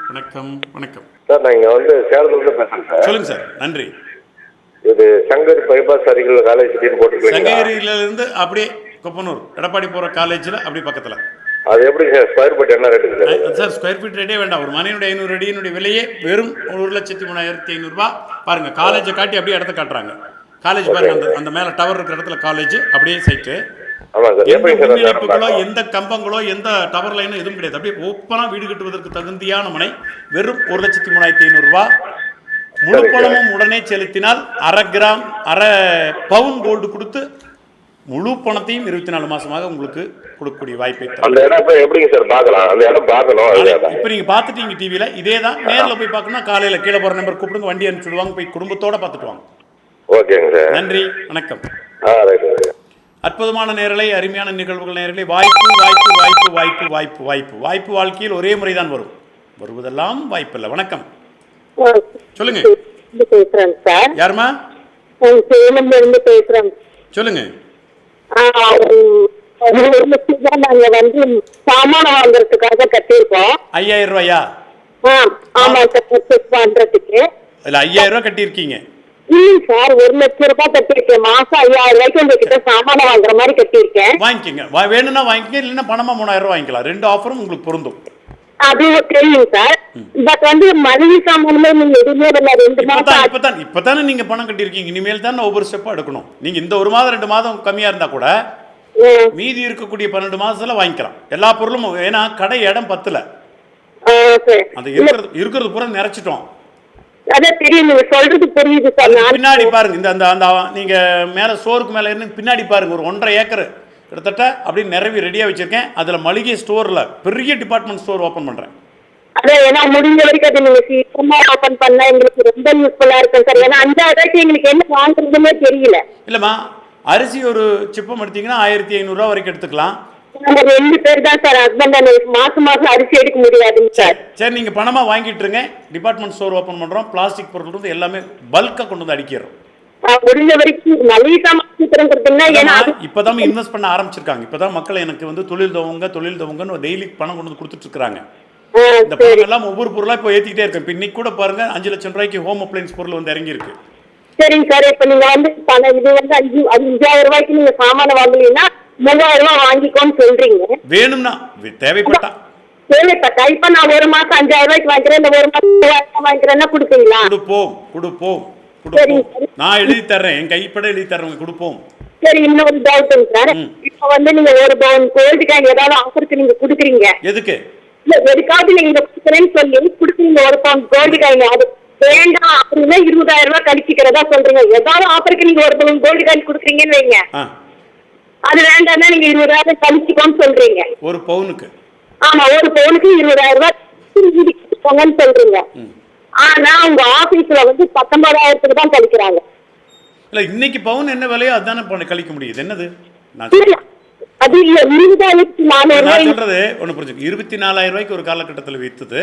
D: வணக்கம்
G: சார். நான் இங்க வந்து சேலத்துல பேசுறேன் சார்.
D: சொல்லுங்க சார். நன்றி.
G: இது சங்கரி பைபாஸ் அருகில் காலேஜ் போட்டுருக்கீங்க.
D: சங்ககிரியில இருந்து அப்படியே கொப்பனூர் எடப்பாடி போற காலேஜ்ல அப்படியே பக்கத்துல.
G: அது எப்படி சார்? ஸ்கொயர் ஃபீட் என்ன ரேட்டு
D: சார்? ஸ்கொயர் ஃபீட் ரேட்டே வேண்டாம். ஒரு மனையினுடைய 500 அடியினுடைய விலையே வெறும் 1,03,500 ரூபாய். பாருங்க, காலேஜை காட்டி அப்படியே இடத்த காட்டுறாங்க. காலேஜ் பாருங்க, அந்த அந்த மேலே டவர் இருக்கிற இடத்துல காலேஜ், அப்படியே சைட்டு.
F: ஆமாம் சார்.
D: எந்த
F: எப்படி சார்
D: மின்
F: அந்த இடம்
D: இணைப்புகளோ
F: பார்க்கலாம்?
D: எந்த கம்பங்களோ எந்த டவர் லைனோ எதுவும் கிடையாது. அப்படியே ஓப்பனாக வீடு கட்டுவதற்கு தகுதியான மனை. வெறும் 1,03,500 ரூபா. முழு பணமும் உடனே செலுத்தினால் அரை பவுன் கோல்டு கொடுத்து முழு பணத்தையும் 24 மாசமாக உங்களுக்கு கொடுக்கக்கூடிய வாய்ப்பை தரும்.
F: அந்த இடம் இப்போ எப்படிங்க சார் பார்க்கலாம்? அந்த இடம் பார்க்கணும்.
D: இப்போ நீங்கள் பார்த்துட்டீங்க டிவியில். இதே தான் நேரில் போய் பார்க்கணும்னா காலையில் கீழே போகிற நம்பர் கூப்பிடுங்க, வண்டி அனுப்பிச்சுடுவாங்க. போய் குடும்பத்தோடு பார்த்துட்டு வாங்க.
F: ஓகேங்க சார்.
D: நன்றி, வணக்கம்.
F: ரைட்.
D: அற்புதமான நேரலை, அருமையான நிகழ்வுகள் நேரலை. வாய்ப்பு வாய்ப்பு வாய்ப்பு வாய்ப்பு வாய்ப்பு வாய்ப்பு வாய்ப்பு வாழ்க்கையில் ஒரே முறை தான் வரும். வருவதெல்லாம் வாய்ப்பில்லை. வணக்கம், சொல்லுங்க.
E: பேசுறேன் சார்.
D: யாருமா?
E: சேலம்ல இருந்து பேசுறேன்.
D: சொல்லுங்க.
E: நாங்க வந்து சாமான வாங்குறதுக்காக கட்டியிருக்கோம்.
D: 5000 ரூபாயா?
E: ஆமா சார், பர்ச்சேஸ் பண்றதுக்கு.
D: இல்ல 5000 ரூபாய் கட்டியிருக்கீங்க?
E: இல்ல சார், 1 லட்சம் ரூபாய் கட்டியிருக்கேன். மாசம் 5000 ரூபாய்க்கு உங்ககிட்ட சாமான வாங்குற மாதிரி கட்டியிருக்கேன்.
D: வாங்கிக்கங்க, வேணும்னா வாங்கிக்கங்க, இல்லைன்னா பணமா 3000 ரூபாய் வாங்கிக்கலாம். 2 ஆஃபரும் உங்களுக்கு பொருந்தும்.
E: அது தெரியும் சார். பட் வந்து மளிகை சாமான்ல நீங்க எதுவுமே இல்ல. 2 மாசம்
D: இப்பதானே நீங்க பணம் கட்டியிருக்கீங்க. இனிமேல் தான் ஒவ்வொரு ஸ்டெப்பா எடுக்கணும். நீங்க இந்த 1 மாதம் 2 மாதம் கம்மியா இருந்தா கூட மீதி இருக்கக்கூடிய 12 மாசத்துல வாங்கிக்கலாம் எல்லா பொருளும். ஏன்னா கடை இடம் பத்தல, அது இருக்கிறது பூரா நிறைச்சிட்டோம்.
E: அதான் தெரியும், நீங்க சொல்றது புரியுது சார்.
D: பின்னாடி பாருங்க, இந்த அந்த நீங்க மேல ஸ்டோருக்கு மேல இருந்து பின்னாடி பாருங்க, ஒரு 1.5 ஏக்கர் கிட்டத்தட்ட அப்படியே நிறவி ரெடியா வச்சிருக்கேன். அதுல மளிகை ஸ்டோர்ல பெரிய டிபார்ட்மெண்ட் ஸ்டோர் ஓபன் பண்றேன்.
E: அதான் ஏன்னா முடிஞ்ச வரைக்கும் அது நீங்க சீக்கிரமா ஓபன் பண்ணா எங்களுக்கு ரொம்ப யூஸ்ஃபுல்லா இருக்கும் சார். ஏன்னா 5000 ரூபாய்க்கு எங்களுக்கு என்ன வாங்குறதுன்னே தெரியல.
D: இல்லம்மா, அரிசி ஒரு சிப்பம் எடுத்தீங்கன்னா 1500 ரூபா வரைக்கும் எடுத்துக்கலாம்.
E: நம்ம 2 பேர் தான் சார், ஹஸ்பண்ட் அண்ட் ஒய்ஃப். மாசம் அரிசி எடுக்க முடியாதுங்க சார்.
D: சரி, நீங்க பணமா வாங்கிட்டு இருங்க. டிபார்ட்மெண்ட் ஸ்டோர் ஓபன் பண்றோம். பிளாஸ்டிக் பொருள் இருந்து எல்லாமே பல்கா கொண்டு வந்து அடிக்கிறோம்.
E: முடிஞ்ச வரைக்கும் மளிகை சாமான் சீக்கிரம் கொடுத்தீங்கன்னா, ஏன்னா
D: இப்பதான் இன்வெஸ்ட் பண்ண ஆரம்பிச்சிருக்காங்க. இப்பதான் மக்கள் எனக்கு வந்து தொழில் தவங்கன்னு டெய்லி பணம் கொண்டு வந்து கொடுத்துட்டு இருக்காங்க. இந்த பணம் எல்லாம் ஒவ்வொரு பொருளா இப்போ ஏத்திக்கிட்டே இருக்கேன். இப்போ இன்னைக்கு கூட பாருங்க 5 லட்சம் ரூபாய்க்கு ஹோம் அப்ளையன்ஸ் பொருள் வந்து இறங்கி இருக்கு.
E: சரிங்க சார். இப்ப நீங்க வந்து இது வந்து 5000 ரூபாய்க்கு நீங்க சாமான வாங்கலீங்கன்னா 3000 ரூபாய் வாங்கிக்கோன்னு சொல்றீங்க. வேணும்னா
D: தேவைப்பட்டா
E: இப்ப நான் 1 மாசம் 5000 ரூபாய்க்கு வாங்கிக்கிறேன், இந்த 1 மாசம் 3000 வாங்கிக்கிறேன்னா கொடுப்பீங்களா?
D: கொடுப்போம். நான் எழுதி தர்றேன், என் கைப்பட எழுதி தர்றேன், கொடுப்போம்.
E: சரி, இன்னொரு டவுட்டுங்க சார். இப்ப வந்து நீங்க 1 பவுன் கோல்டு காயின் ஏதாவது ஆஃபருக்கு நீங்க கொடுக்குறீங்க.
D: எதுக்கு?
E: இல்ல, எதுக்காவது நீங்க கொடுக்குறேன்னு சொல்லி கொடுக்குறீங்க 1 பவுன் கோல்டு காயின். அது வேண்டாம் அப்படின்னா 20000 ரூபாய் கழிச்சிக்கிறதா சொல்றீங்க. ஏதாவது ஆஃபருக்கு நீங்க 1 பவுன் கோல்டு காயின் கொடுக்குறீங்கன்னு வைங்க, அது வேண்டாம்னா நீங்க 20000 கழிச்சிக்கோன்னு சொல்றீங்க.
D: 1 பவுனுக்கு?
E: ஆமா, 1 பவுனுக்கு 20000 ரூபாய் சொல்றீங்க. ஆனா உங்க ஆபீஸ்ல வந்து 19000க்கு தான் கழிக்கிறாங்க.
D: இல்ல, இன்னைக்கு பவுன் என்ன விலையோ அதானே கழிக்க முடியுது. என்னது
E: அது 20400
D: சொல்றது ஒண்ணு புரிஞ்சுக்க. 24000 ரூபாய்க்கு ஒரு காலகட்டத்தில் வித்துது.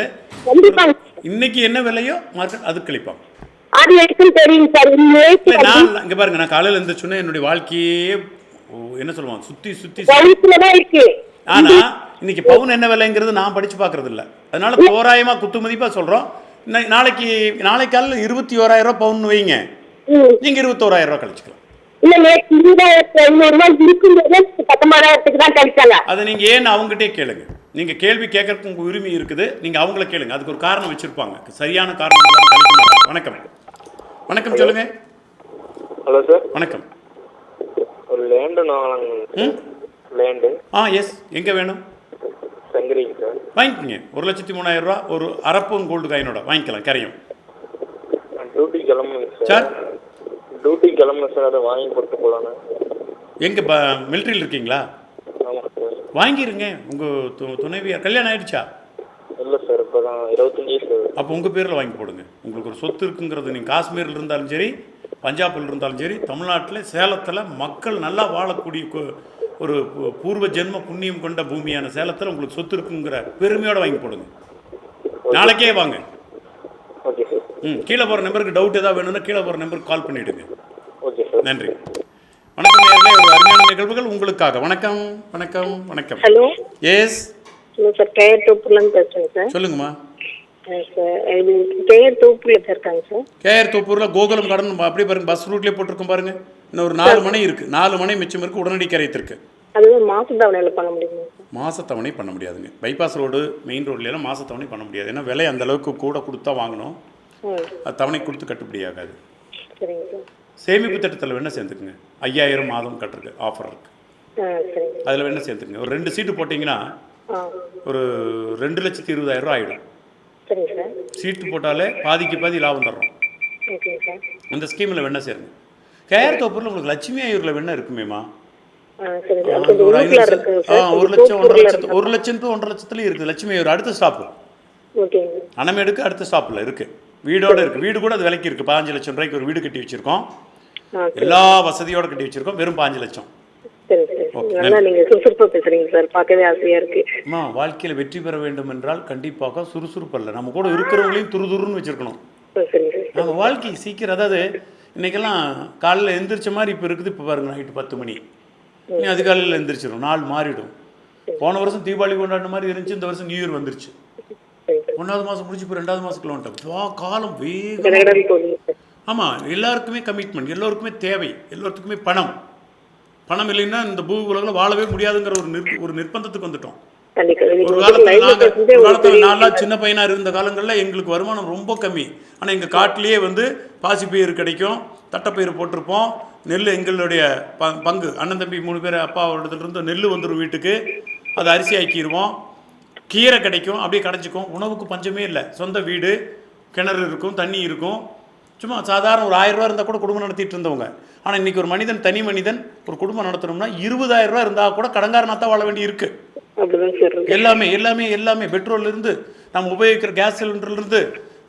D: இன்னைக்கு என்ன விலையோ மார்க்கெட் அது கழிப்பாங்க.
E: அது எனக்கும் தெரியும் சார்.
D: நான் இங்க பாருங்க, நான் காலையில இருந்து சொன்ன என்னுடைய வாழ்க்கையே என்ன சொல்லுவாங்க, சுத்தி
E: இருக்கு.
D: ஆனா இன்னைக்கு பவுன் என்ன விலைங்கிறது நான் படிச்சு பாக்குறது இல்ல. அதனால தோராயமா குத்து மதிப்பா சொல்றோம். நாளைக்கு காலையில 21000 ரூபாய் பவுன் வைங்க, நீங்க 21000 ரூபாய் கழிச்சுக்கலாம்.
E: இல்ல, 20500 ரூபாய் இருக்கும்போது 19000க்கு தான் கழிச்சாங்க.
D: அதை நீங்க ஏன்னு அவங்ககிட்டே கேளுங்க. நீங்க கேள்வி கேட்கறதுக்கு உங்க உரிமை இருக்குது. நீங்க அவங்கள கேளுங்க, அதுக்கு ஒரு காரணம் வச்சிருப்பாங்க. சரியான காரணம் இல்லாம கழிக்க மாட்டாங்க. வணக்கம், சொல்லுங்க.
H: Hello sir.
D: வணக்கம்.
H: ஒரு லேண்ட் வாங்கலாங்க. Land
D: yes. எங்க வேணும்?
H: சங்கரிங்க சார்.
D: வாங்கிக்கோங்க. 1,03,000 ரூபாய் ஒரு அரை பவுன் கோல்டு காயினோட வாங்கிக்கலாம். கரையும்
H: டியூட்டி கிளம்புங்க
D: சார்.
H: டியூட்டி கிளம்புங்க சார். அதை வாங்கி கொடுத்து போகலான்னு.
D: எங்க மிலிட்ரியில் இருக்கீங்களா?
H: ஆமாம் சார்.
D: வாங்கிருங்க. உங்க துணைவியார் கல்யாணம் ஆயிடுச்சா?
H: இல்லை சார், இப்போ தான் 25 சார்.
D: அப்போ உங்கள் பேரில் வாங்கி போடுங்க. உங்களுக்கு ஒரு சொத்து இருக்குங்கிறது, நீங்கள் காஷ்மீரில் இருந்தாலும் சரி, பஞ்சாபில் இருந்தாலும் சரி, தமிழ்நாட்டில் சேலத்தில் மக்கள் நல்லா வாழக்கூடிய ஒரு பூர்வ ஜென்ம புண்ணியம் கொண்ட பூமியான சேலத்தில் உங்களுக்கு சொத்து இருக்குங்கிற பெருமையோடு வாங்கி போடுங்க. நாளைக்கே வாங்க.
H: Okay sir.
D: கீழே போகிற நம்பருக்கு டவுட் ஏதாவது வேணும்னா கீழே போகிற நம்பருக்கு கால் பண்ணிவிடுங்க.
H: Okay sir.
D: நன்றி. வணக்கம் நேயர்களே, ஒரு அருமையான நிகழ்வுகள் உங்களுக்காக. வணக்கம்.
E: ஹலோ.
D: எஸ்
E: சார், கேஆர் தோப்பூர்லேருந்து பேசுகிறேன் சார்.
D: சொல்லுங்கம்மா.
E: கேஆர் தோப்பூரில் இருக்காங்க சார்.
D: கேஆர் தோப்பூரில் கோகுலம் கார்டன் அப்படியே பாருங்க, பஸ் ரூட்லேயே போட்டிருக்கோம் பாருங்க. இன்னும் ஒரு 4 மணி இருக்கு. 4 மணி மிச்சம் இருக்கு. உடனடி கரைத்திருக்கு.
E: அதுவும் மாசத்தவணையில் பண்ண முடியுமா?
D: மாசத்தவணை பண்ண முடியாதுங்க. பைபாஸ் ரோடு, மெயின் ரோட்லாம் மாசத்தவணை பண்ண முடியாது. ஏன்னா விலை அந்த அளவுக்கு கூட கொடுத்தா வாங்கணும். அது தவணை கொடுத்து கட்டுப்படி ஆகாது.
E: சரிங்க சார்.
D: சேமிப்பு திட்டத்தில் வேணால் சேர்ந்துக்குங்க. 5000 மாதம் கட்டுருக்கு ஆஃபர் இருக்குது. அதில் வேணால் சேர்த்துக்குங்க. ஒரு 2 சீட்டு போட்டிங்கன்னா ஒரு 2,20,000 ஆகிடும். சீட்டு போட்டாலே பாதிக்கு பாதி லாபம் தர்றோம். அந்த ஸ்கீமில் வேணால் சேருங்க. கேஆர் தோப்பூரில் உங்களுக்கு லட்சுமி ஐயூரில் வேணால் இருக்குமேம்மா. ஒரு 1 லட்சம் 1.5 லட்சத்துலேயும் இருக்குது லட்சுமி ஐயூர். அடுத்த ஸ்டாப்பு அனமேடுக்கு அடுத்த ஸ்டாப்பில் இருக்குது. வீடோடு இருக்குது. வீடு கூட அது விலைக்கு இருக்குது. 15 லட்சம் ரூபாய்க்கு ஒரு வீடு கட்டி வச்சுருக்கோம். எல்லா வசதியோடு கட்டி வச்சுருக்கோம். வெறும் 5 லட்சம். அம்மா, வாழ்க்கையில் வெற்றி பெற வேண்டும் என்றால் கண்டிப்பாக சுறுசுறுப்பு அல்ல, நம்ம கூட இருக்கிறவங்களையும் துருதுருன்னு வச்சுருக்கணும். நம்ம வாழ்க்கை சீக்கிரம், அதாவது இன்றைக்கெல்லாம் காலையில் எந்திரிச்ச மாதிரி இப்போ இருக்குது. இப்போ பாருங்கள், நைட்டு 10 மணி நீ அதிகாலையில் எந்திரிச்சிடும். நாள் மாறிடும். போன வருஷம் தீபாவளி கொண்டாடின மாதிரி இருந்துச்சு. இந்த வருஷம் நியூ இயர் வந்துருச்சு. 1வது மாதம் முடிச்சு இப்போ 2வது மாதத்துக்குள்ள வந்துட்டோம். காலம் வேகம். ஆமாம், எல்லாருக்குமே கமிட்மெண்ட், எல்லோருக்குமே தேவை, எல்லோருக்குமே பணம். பணம் இல்லைன்னா இந்த பூ உலகில் வாழவே முடியாதுங்கிற ஒரு நிர்பந்தத்துக்கு வந்துட்டோம். ஒரு காலத்தில் நான்லாம் சின்ன பையனாக இருந்த காலங்களில் எங்களுக்கு வருமானம் ரொம்ப கம்மி. ஆனால் எங்கள் காட்டிலேயே வந்து பாசிப்பயிறு கிடைக்கும், தட்டைப்பயிறு போட்டிருப்போம். நெல் எங்களுடைய பங்கு. அண்ணன் தம்பி 3 பேர் அப்பா இடத்துலேருந்து நெல் வந்துடும் வீட்டுக்கு. அதை அரிசி ஆக்கிடுவோம். கீரை கிடைக்கும், அப்படியே கிடைச்சிக்கும். உணவுக்கு பஞ்சமே இல்லை. சொந்த வீடு, கிணறு இருக்கும், தண்ணி இருக்கும். சும்மா சாதாரண ஒரு 1000 ரூபா இருந்தால் கூட குடும்பம் நடத்திட்டு இருந்தவங்க. ஆனால் இன்றைக்கி ஒரு மனிதன், தனி மனிதன் ஒரு குடும்பம் நடத்தணும்னா 20,000 ரூபா இருந்தால் கூட கடங்காரனாக தான் வாழ வேண்டி இருக்குது. எல்லாமே எல்லாமே எல்லாமே பெட்ரோல்லேருந்து, நம்ம உபயோகிக்கிற கேஸ் சிலிண்டர்லேருந்து,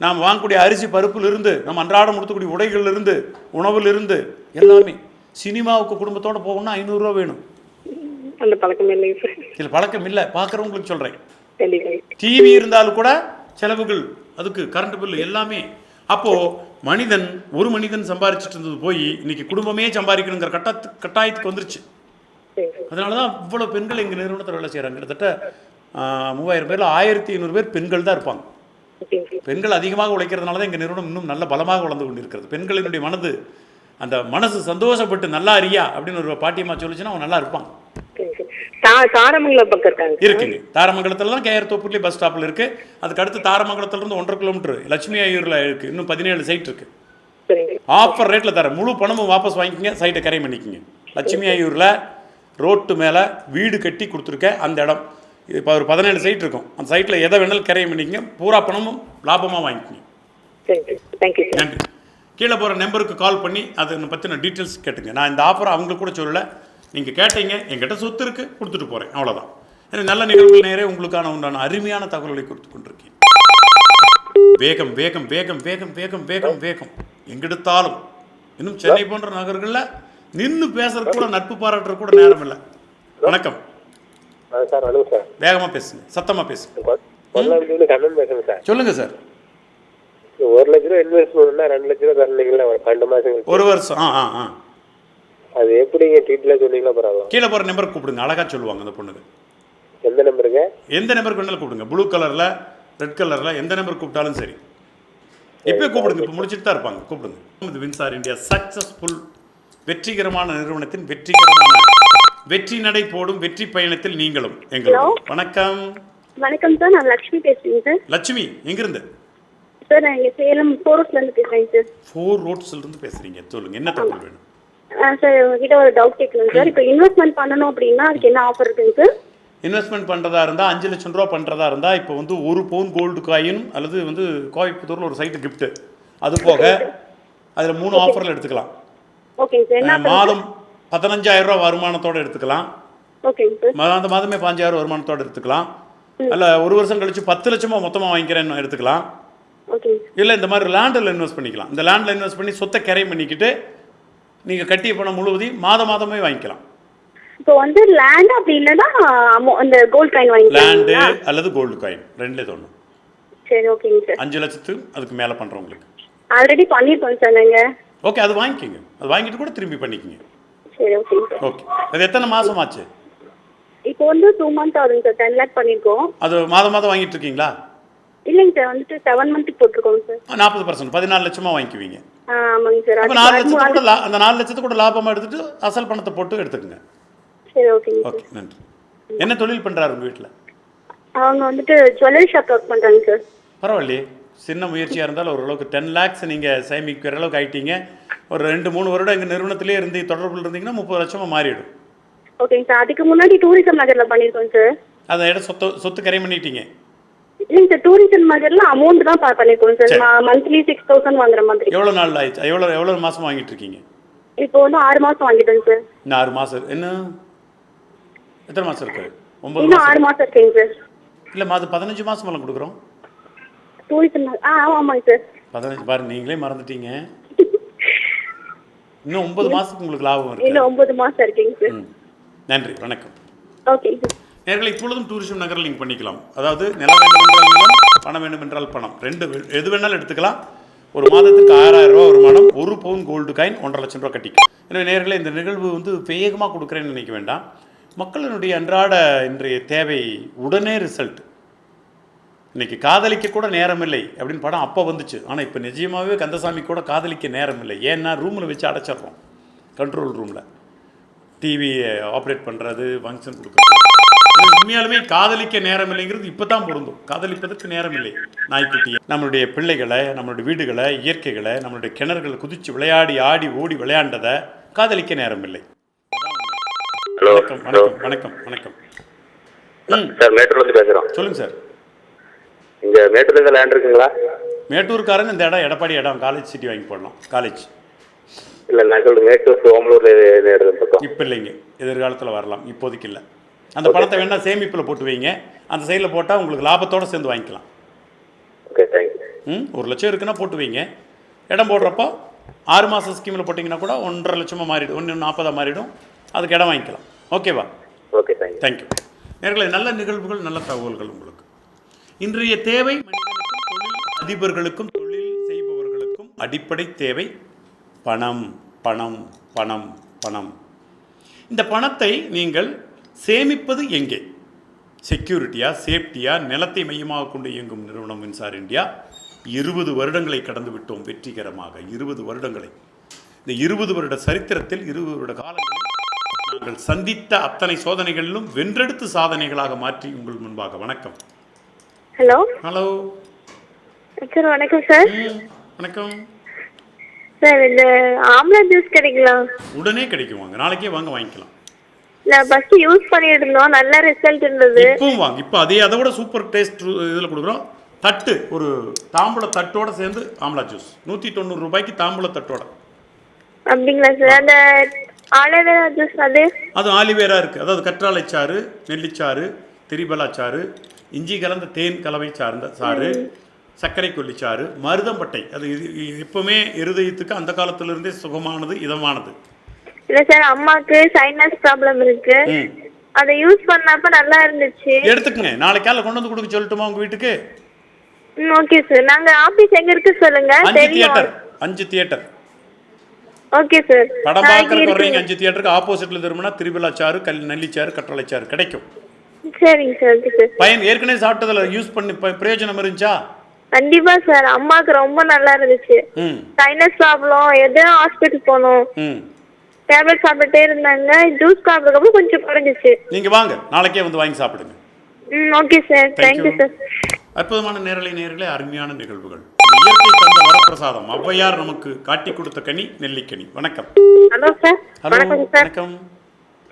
D: நாம் வாங்கக்கூடிய அரிசி பருப்புலேருந்து, நம்ம அன்றாடம் கொடுத்தக்கூடிய உடைகள்லேருந்து, உணவுலேருந்து எல்லாமே. சினிமாவுக்கு குடும்பத்தோடு போகணும்னா 500 ரூபா வேணும். இதில் பழக்கம் இல்லை, பார்க்குறவங்களுக்கு சொல்கிறேன். டிவி இருந்தாலும் கூட செலவுகள், அதுக்கு கரண்ட் பில்லு எல்லாமே. அப்போது ஒரு மனிதன் சம்பாரிச்சிட்டு இருந்தது போய் இன்னைக்கு குடும்பமே சம்பாதிக்கணுங்கிற கட்டாயத்துக்கு வந்துருச்சு. அதனால தான் இவ்வளோ பெண்கள் எங்கள் நிறுவனத்தில் வேலை செய்கிறாங்க. கிட்டத்தட்ட 3000 பேரில் 1500 பேர் பெண்கள் தான் இருப்பாங்க. பெண்கள் அதிகமாக உழைக்கிறதுனால தான் எங்கள் நிறுவனம் இன்னும் நல்ல பலமாக வளர்ந்து கொண்டு இருக்கிறது. பெண்களினுடைய அந்த மனசு சந்தோஷப்பட்டு நல்லா அறியா அப்படின்னு ஒரு பாட்டியம்மா சொல்லிச்சுன்னா அவங்க நல்லா இருப்பாங்க. இருக்குங்க. தாரமங்கலத்தில் தான் கேஆர் தோப்பூர்லேயே பஸ் ஸ்டாப்பில் இருக்குது. அதுக்கு அடுத்து தாரமங்கலத்திலிருந்து 1.5 கிலோமீட்டர் லட்சுமி ஐயூரில் இருக்குது. இன்னும் 17 சைட் இருக்குது. ஆஃபர் ரேட்டில் தரேன். முழு பணமும் வாபஸ் வாங்கிக்கிங்க, சைட்டை கரை பண்ணிக்கிங்க. லட்சுமி ஐயூரில் ரோட்டு மேலே வீடு கட்டி கொடுத்துருக்கேன். அந்த இடம் இப்போ ஒரு 17 சைட் இருக்கும். அந்த சைட்டில் எதை வேணாலும் கரை பண்ணிக்கிங்க. பூரா பணமும் லாபமாக வாங்கிக்கிங்க. நன்றி. கீழே போகிற நம்பருக்கு கால் பண்ணி அதை பற்றின டீட்டெயில்ஸ் கேட்டுங்க. நான் இந்த ஆஃபரை அவங்களுக்கு கூட சொல்லலை, நீங்கள் கேட்டீங்க. என்கிட்ட சொத்து இருக்குது, கொடுத்துட்டு போகிறேன், அவ்வளோதான். எனக்கு நல்ல நிகழ்வுகள் நேரே உங்களுக்கான உண்டான அருமையான தகவல்களை கொடுத்து கொண்டிருக்கேன். வேகம் வேகம் வேகம் வேகம் வேகம் வேகம் வேகம் எங்கெடுத்தாலும். இன்னும் சென்னை போன்ற நகர்களில் நின்று பேசுறது கூட, நட்பு பாராட்டுற கூட நேரம் இல்லை. வணக்கம்
L: சார்.
D: வேகமாக பேசுங்க, சத்தமாக பேசுங்க. சொல்லுங்கள் சார்.
L: 1 லட்ச ரூபா இன்வெஸ்ட்மெண்ட்னா 2 லட்ச ரூபா தரீங்களா 12 மாதம்?
D: ஒரு வருஷம்.
L: அது எப்படிங்க டீட்டெயிலாக சொன்னீங்களா? பரவாயில்ல.
D: கீழே போகிற நம்பருக்கு கூப்பிடுங்க, அழகாக சொல்லுவாங்க அந்த பொண்ணுக்கு.
L: எந்த நம்பருங்க?
D: எந்த நம்பருக்கு வேணாலும் கூப்பிடுங்க. ப்ளூ கலரில், ரெட் கலரில் எந்த நம்பருக்கு கூப்பிட்டாலும் சரி. இப்போ கூப்பிடுங்க, இப்போ முடிச்சுட்டு தான் இருப்பாங்க, கூப்பிடுங்க. இது வின்சார் இந்தியா சக்ஸஸ்ஃபுல் வெற்றிகரமான நிறுவனத்தின் வெற்றி நடை போடும் வெற்றி பயணத்தில் நீங்களும் எங்களும். வணக்கம்.
M: வணக்கம் சார், நான் லட்சுமி பேசுறேன் சார்.
D: லட்சுமி எங்கிருந்து?
M: சார் நான் இங்கே சேலம் 4 ரோட்ஸ்லேருந்து பேசுகிறேன் சார்.
D: 4 ரோட்ஸ்லேருந்து பேசுகிறீங்க, சொல்லுங்கள், என்ன தகவல் வேணும்?
M: சார் உங்ககிட்ட ஒரு டவுட் கேட்கணும் சார். இப்போ இன்வெஸ்ட்மெண்ட் பண்ணணும் அப்படின்னா அதுக்கு என்ன ஆஃபர் இருக்குங்க சார்?
D: இன்வெஸ்ட்மெண்ட் பண்ணுறதா இருந்தால் 5 லட்சம் ரூபா பண்ணுறதா இருந்தால் இப்போ வந்து 1 பவுன் கோல்டு காயின் அல்லது வந்து கோயம்புத்தூரில் ஒரு சைட்டு கிஃப்ட்டு, அது போக அதில் 3 ஆஃபரில் எடுத்துக்கலாம்.
M: ஓகேங்க சார்.
D: மாதம் 15,000 ரூபா வருமானத்தோடு எடுத்துக்கலாம்.
M: ஓகேங்க சார்.
D: அந்த மாதமே 5,000 வருமானத்தோடு எடுத்துக்கலாம். அல்ல 1 வருஷம் கழிச்சு 10 லட்சமாக மொத்தமாக வாங்கிக்கிறேன்னு எடுத்துக்கலாம். இல்லை இந்த மாதிரி லேண்டில் இன்வெஸ்ட் பண்ணிக்கலாம். இந்த லேண்டில் இன்வெஸ்ட் பண்ணி சொத்தை கரை பண்ணிக்கிட்டு நீங்கள் கட்டிய பணம் முழுவதையும் மாதமே வாங்கிக்கலாம்.
M: இப்போ வந்து லேண்ட் அப்படி இல்லைன்னா அந்த கோல்டு காயின் வாங்கிக்கலாம்.
D: லேண்டு அல்லது கோல்டு காயின் ரெண்டுலே தோணும்.
M: சரி, ஓகேங்க சார்.
D: 5 லட்சத்துக்கு அதுக்கு மேலே பண்ணுறவங்களுக்கு
M: ஆல்ரெடி பண்ணிருக்கோம் சார் நாங்கள்.
D: ஓகே, அது வாங்கிக்கோங்க. அது வாங்கிட்டு கூட திரும்பி பண்ணிக்கோங்க.
M: சரி, ஓகேங்க சார்.
D: ஓகே, அது எத்தனை மாதம் ஆச்சு?
M: இப்போ வந்து 2 மந்த் ஆகுதுங்க சார். 10 lakh பண்ணியிருக்கோம்.
D: அது மாதம் வாங்கிட்டு இருக்கீங்களா?
M: இல்லைங்க சார், வந்துட்டு 7 மந்த்துக்கு போட்டிருக்கோங்க சார்.
D: 40% 14 லட்சமாக வாங்கிக்குவீங்க.
M: ஆமாங்க சார்.
D: அப்போ 4 லட்சத்துக்கு கூட அந்த 4 லட்சத்துக்கு கூட லாபமாக எடுத்துட்டு அசல் பணத்தை போட்டு எடுத்துக்கோங்க.
M: சரி, ஓகேங்க.
D: ஓகே, நன்றி. என்ன தொழில் பண்ணுறாரு உங்கள் வீட்டில்?
M: அவங்க வந்துட்டு ஜுவல்லரி ஷாப் ஒர்க் பண்ணுறாங்க சார்.
D: பரவாயில்லையே, சின்ன முயற்சியாக இருந்தாலும் ஓரளவுக்கு 10 lakhs நீங்கள் சேமிக்கிற அளவுக்கு ஆகிட்டீங்க. ஒரு 2-3 வருடம் எங்கள் நிறுவனத்திலே இருந்து தொடர்பில் இருந்தீங்கன்னா 30 லட்சமாக மாறிடும்.
M: ஓகேங்க சார். அதுக்கு முன்னாடி டூரிசம் நகர்ல பண்ணிருக்கோம் சார்.
D: அதை இடம் சொத்து கரை பண்ணிட்டீங்க?
M: இல்லைங்க சார், டூரிசம் நகர்ல அமௌண்ட் தான் பண்ணிருக்கோம் சார். மந்த்லி 6000 வாங்குற மாதிரி.
D: எவ்வளோ நாள் ஆயிடுச்சு? எவ்வளோ மாதம் வாங்கிட்டு இருக்கீங்க?
M: இப்போ வந்து 6 மாசம் வாங்கிட்டேங்க சார்.
D: இன்னும் 6 மாதம். இன்னும் எத்தனை மாதம் இருக்கு? 9
M: இன்னும் 6 மாசம் இருக்குங்க சார்.
D: இல்லைம்மா, அது 15 மாதம் எல்லாம் கொடுக்குறோம்
M: டூரிசம். ஆமாங்க சார்.
D: 15 பாரு, நீங்களே மறந்துட்டீங்க. இன்னும் 9 மாதத்துக்கு உங்களுக்கு லாபம் இருக்கு.
M: இன்னும் 9 மாசம் இருக்குங்க சார்.
D: நன்றி, வணக்கம்.
M: Okay sir.
D: நேர்களை இப்பொழுதும் டூரிசம் நகரில் லிங்க் பண்ணிக்கலாம். அதாவது நிலம் வேண்டும் என்றால் நிலம், பணம் வேண்டும் என்றால் பணம், ரெண்டு எது வேணாலும் எடுத்துக்கலாம். ஒரு மாதத்துக்கு 6000 ரூபா வருமானம், 1 பவுன் கோல்டு காயின் 1.5 லட்சம் ரூபா கட்டிக்கும். எனவே நேர்களை இந்த நிகழ்வு வந்து வேகமாக கொடுக்குறேன்னு நினைக்க வேண்டாம். மக்களினுடைய அன்றாட இன்றைய தேவை உடனே ரிசல்ட். இன்றைக்கி காதலிக்க கூட நேரம் இல்லை அப்படின்னு படம் அப்போ வந்துச்சு. ஆனால் இப்போ நிஜமாகவே கந்தசாமி கூட காதலிக்க நேரம் இல்லை. ஏன்னா ரூமில் வச்சு அடைச்சிட்றோம். கண்ட்ரோல் ரூமில் டிவியை ஆப்ரேட் பண்ணுறது, ஃபங்க்ஷன் கொடுக்குறது. உண்மையாலுமே காதலிக்க நேரம் இல்லைங்கிறது இப்போ தான் பொருந்தும். காதலிப்பதற்கு நேரம் இல்லை. நாய்க்குட்டியை, நம்மளுடைய பிள்ளைகளை, நம்மளுடைய வீடுகளை, இயற்கைகளை, நம்மளுடைய கிணறுகளை குதித்து விளையாடி ஆடி ஓடி விளையாண்டதை காதலிக்க நேரம் இல்லை. வணக்கம் வணக்கம் வணக்கம் வணக்கம்.
F: சார், மேட்டூர்லேருந்து பேசுகிறோம்.
D: சொல்லுங்கள் சார்.
F: இங்கே மேட்டூரில் லேண்ட் இருக்குங்களா?
D: மேட்டூருக்காரங்க இந்த இடம் எடப்பாடி இடம், காலேஜ் சிட்டி வாங்கி போடலாம். காலேஜ்
F: இல்லை, நான் சொல்லுங்கள் மேட்டூர் ஓமலூர் பக்கம்.
D: இப்போ இல்லைங்க, எதிர்காலத்தில் வரலாம், இப்போதைக்கு இல்லை. அந்த பணத்தை வேணால் சேமிப்பில் போட்டு வைங்க. அந்த சைடில் போட்டால் உங்களுக்கு லாபத்தோடு சேர்ந்து வாங்கிக்கலாம்.
F: Okay, thank you.
D: 1 லட்சம் இருக்குன்னா போட்டு வைங்க. இடம் போடுறப்போ 6 மாதம் ஸ்கீமில் போட்டிங்கன்னா கூட 1.5 லட்சமாக மாறிடும், 1.40 மாறிடும். அதுக்கு இடம் வாங்கிக்கலாம். ஓகேவா?
F: Okay, thank you.
D: நேர்களை நல்ல நிகழ்வுகள், நல்ல தகவல்கள் உங்களுக்கு. இன்றைய தேவை மனிதனுக்கும் தொழில் அதிபர்களுக்கும் தொழில் செய்பவர்களுக்கும் அடிப்படை தேவை பணம் பணம் பணம் பணம். இந்த பணத்தை நீங்கள் சேமிப்பது எங்கே? செக்யூரிட்டியா, சேஃப்டியா, நிலத்தை மையமாக கொண்டு இயங்கும் நிறுவனம் மின்சார இந்தியா. 20 வருடங்களை கடந்து விட்டோம் வெற்றிகரமாக. 20 வருடங்களை. இந்த 20 வருட சரித்திரத்தில் 20 வருட காலங்களில் நாங்கள் சந்தித்த அத்தனை சோதனைகளிலும் வென்றெடுத்து சாதனைகளாக மாற்றி உங்கள் முன்பாக. வணக்கம்.
K: ஹலோ.
D: ஹலோ
K: சார், வணக்கம் சார்.
D: வணக்கம்
K: சார். இந்த ஆம்லா ஜூஸ் கிடைக்குங்களா?
D: உடனே கிடைக்கும், வாங்க. நாளைக்கே வாங்க, வாங்கிக்கலாம்.
K: நான் ஃபர்ஸ்ட் யூஸ் பண்ணிட்டு இருந்தோம், நல்ல ரிசல்ட் இருந்தது.
D: இப்பவும் வாங்க. இப்போ அதை விட சூப்பர் டேஸ்ட் இதில் கொடுக்குறோம். தட்டு, ஒரு தாம்பூல தட்டோட சேர்ந்து ஆம்லா ஜூஸ் 190 ரூபாய்க்கு தாம்பூல தட்டோட.
K: அப்படிங்களா சார்? அந்த ஆலோவேரா ஜூஸ் அது
D: ஆலிவேரா இருக்குது. அதாவது கற்றாழைச்சாறு, நெல்லிச்சாறு, திரிபலாச்சாறு, இஞ்சி கலந்த தேன் கலவை சார்ந்த சாறு, சர்க்கரை கொல்லிச்சாறு, மருதம்பட்டை. அது எப்பவுமே இருதயத்துக்கு அந்த காலத்திலிருந்தே சுகமானது, இதமானது.
K: இல்ல சார், அம்மாக்கு சைனஸ் ப்ராப்ளம் இருக்கு. அதை யூஸ் பண்ணப்ப நல்லா இருந்துச்சு.
D: எடுத்துக்கங்க. நாளைக்கு காலைல கொண்டு வந்து கொடுக்க சொல்லட்டுமா உங்க வீட்டுக்கு?
K: Okay sir. நாங்க ஆபீஸ் எங்க இருக்கு சொல்லுங்க.
D: 5 தியேட்டர்.
K: Okay sir.
D: படம் பார்க்கறதுக்கு வர்றீங்க 5 தியேட்டருக்கு ஆப்போசிட்ல திரும்பினா திரிபலாச்சாறு, நெல்லிச்சாறு, கற்றாழைச்சாறு கிடைக்கும்.
K: சரிங்க சார். Okay sir.
D: பையன் ஏற்கனவே சாப்பிட்டதுல யூஸ் பண்ணி பிரயோஜனம் இருந்துச்சா?
K: கண்டிப்பா சார். அம்மாக்கு ரொம்ப நல்லா இருந்துச்சு. சைனஸ் ப்ராப்ளம், எது ஹாஸ்பிட்டல் போனோம், டேப்லெட் சாப்பிட்டே இருந்தாங்க. ஜூஸ் சாப்பிட்டதுக்கு கொஞ்சம் குறைஞ்சிச்சு.
D: நீங்க வாங்க, நாளைக்கே வந்து வாங்கி சாப்பிடுங்க.
K: Okay sir. Thank you sir.
D: அற்புதமான நேரலே அருமையான நிகழ்வுகள். இயற்கை தந்த வரப்பிரசாதம். ஔவையார் நமக்கு காட்டி கொடுத்த கனி நெல்லிக்கனி. வணக்கம்.
N: Hello sir. வணக்கம் சார்.
D: வணக்கம்.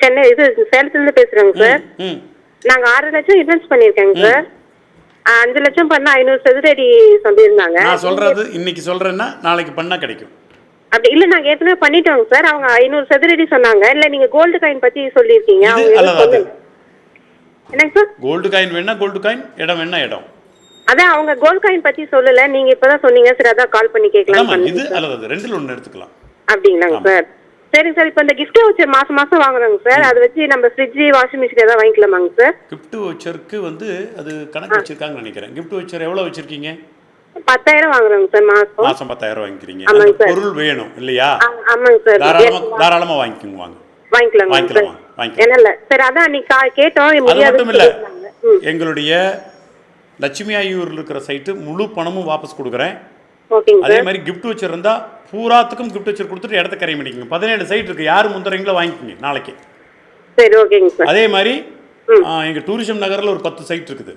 N: சென்னை சேலத்துல பேசுறேங்க சார். நாங்க 6 லட்சம் இன்வெஸ்ட் பண்ணிருக்கேங்க சார். 5 லட்சம் பண்ணா 500 சதுரடி சொல்லியிருந்தாங்க.
D: நான் சொல்றது இன்னைக்கு சொல்றேன்னா நாளைக்கு பண்ணா கிடைக்கும்.
N: அப்படி இல்ல, நாங்க ஏற்கனவே பண்ணிட்டோங்க சார். அவங்க 500 சதுரடி சொன்னாங்க. இல்ல நீங்க கோல்டு காயின் பத்தி சொல்லியிருக்கீங்க. என்னங்க சார்?
D: கோல்டு காயின் வேணா கோல்டு காயின், இடம் வேணா இடம்.
N: அதான் அவங்க கோல்டு காயின் பத்தி சொல்லல, நீங்க இப்பதான் சொன்னீங்க சார். அதான் கால் பண்ணி கேட்கலாம்.
D: இது அல்லது ரெண்டுல ஒன்னு எடுத்துக்கலாம்.
N: அப்படிங்களாங்க சார்? சரிங்க சார். இப்போ இந்த கிஃப்ட் வவுச்சர் மாசம் வாங்குறாங்க சார். அதை வச்சு நம்ம ஃப்ரிட்ஜ், வாஷிங் மிஷின் ஏதாவது வாங்கிக்கலாமாங்க சார்?
D: கிஃப்ட் வவுச்சருக்கு வந்து அது கணக்கு வச்சிருக்காங்கன்னு நினைக்கிறேன். கிஃப்ட் வவுச்சர் எவ்வளவு வச்சிருக்கீங்க?
N: 10,000 வாங்குறாங்க சார்.
D: மாசம் 10,000 வாங்கிக்கிறீங்க. பொருள் வேணும் இல்லையா?
N: ஆமாங்க சார்.
D: தாராளமா வாங்கிக்கோங்க. வாங்க,
N: வாங்கிக்கலாம். என்ன சார், அதான் அன்னைக்கு கேட்டோம்.
D: அது மட்டும் இல்ல, எங்களுடைய லட்சுமி ஆயூர்ல இருக்கிற சைட்டு முழு பணமும் வாபஸ் கொடுக்குறேன். அதே மாதிரி கிஃப்ட் வச்சர் இருந்தா பூராத்துக்கும் கிஃப்ட் வச்சர் கொடுத்துட்டு இடத்த கரை பண்ணிக்கோங்க. 17 சைட் இருக்கு. யாரு முந்தறீங்களோ வாங்கிக்கோங்க நாளைக்கு.
N: சரி, ஓகேங்க சார்.
D: அதே மாதிரி எங்க டூரிசம் நகர்ல ஒரு 10 சைட் இருக்குது.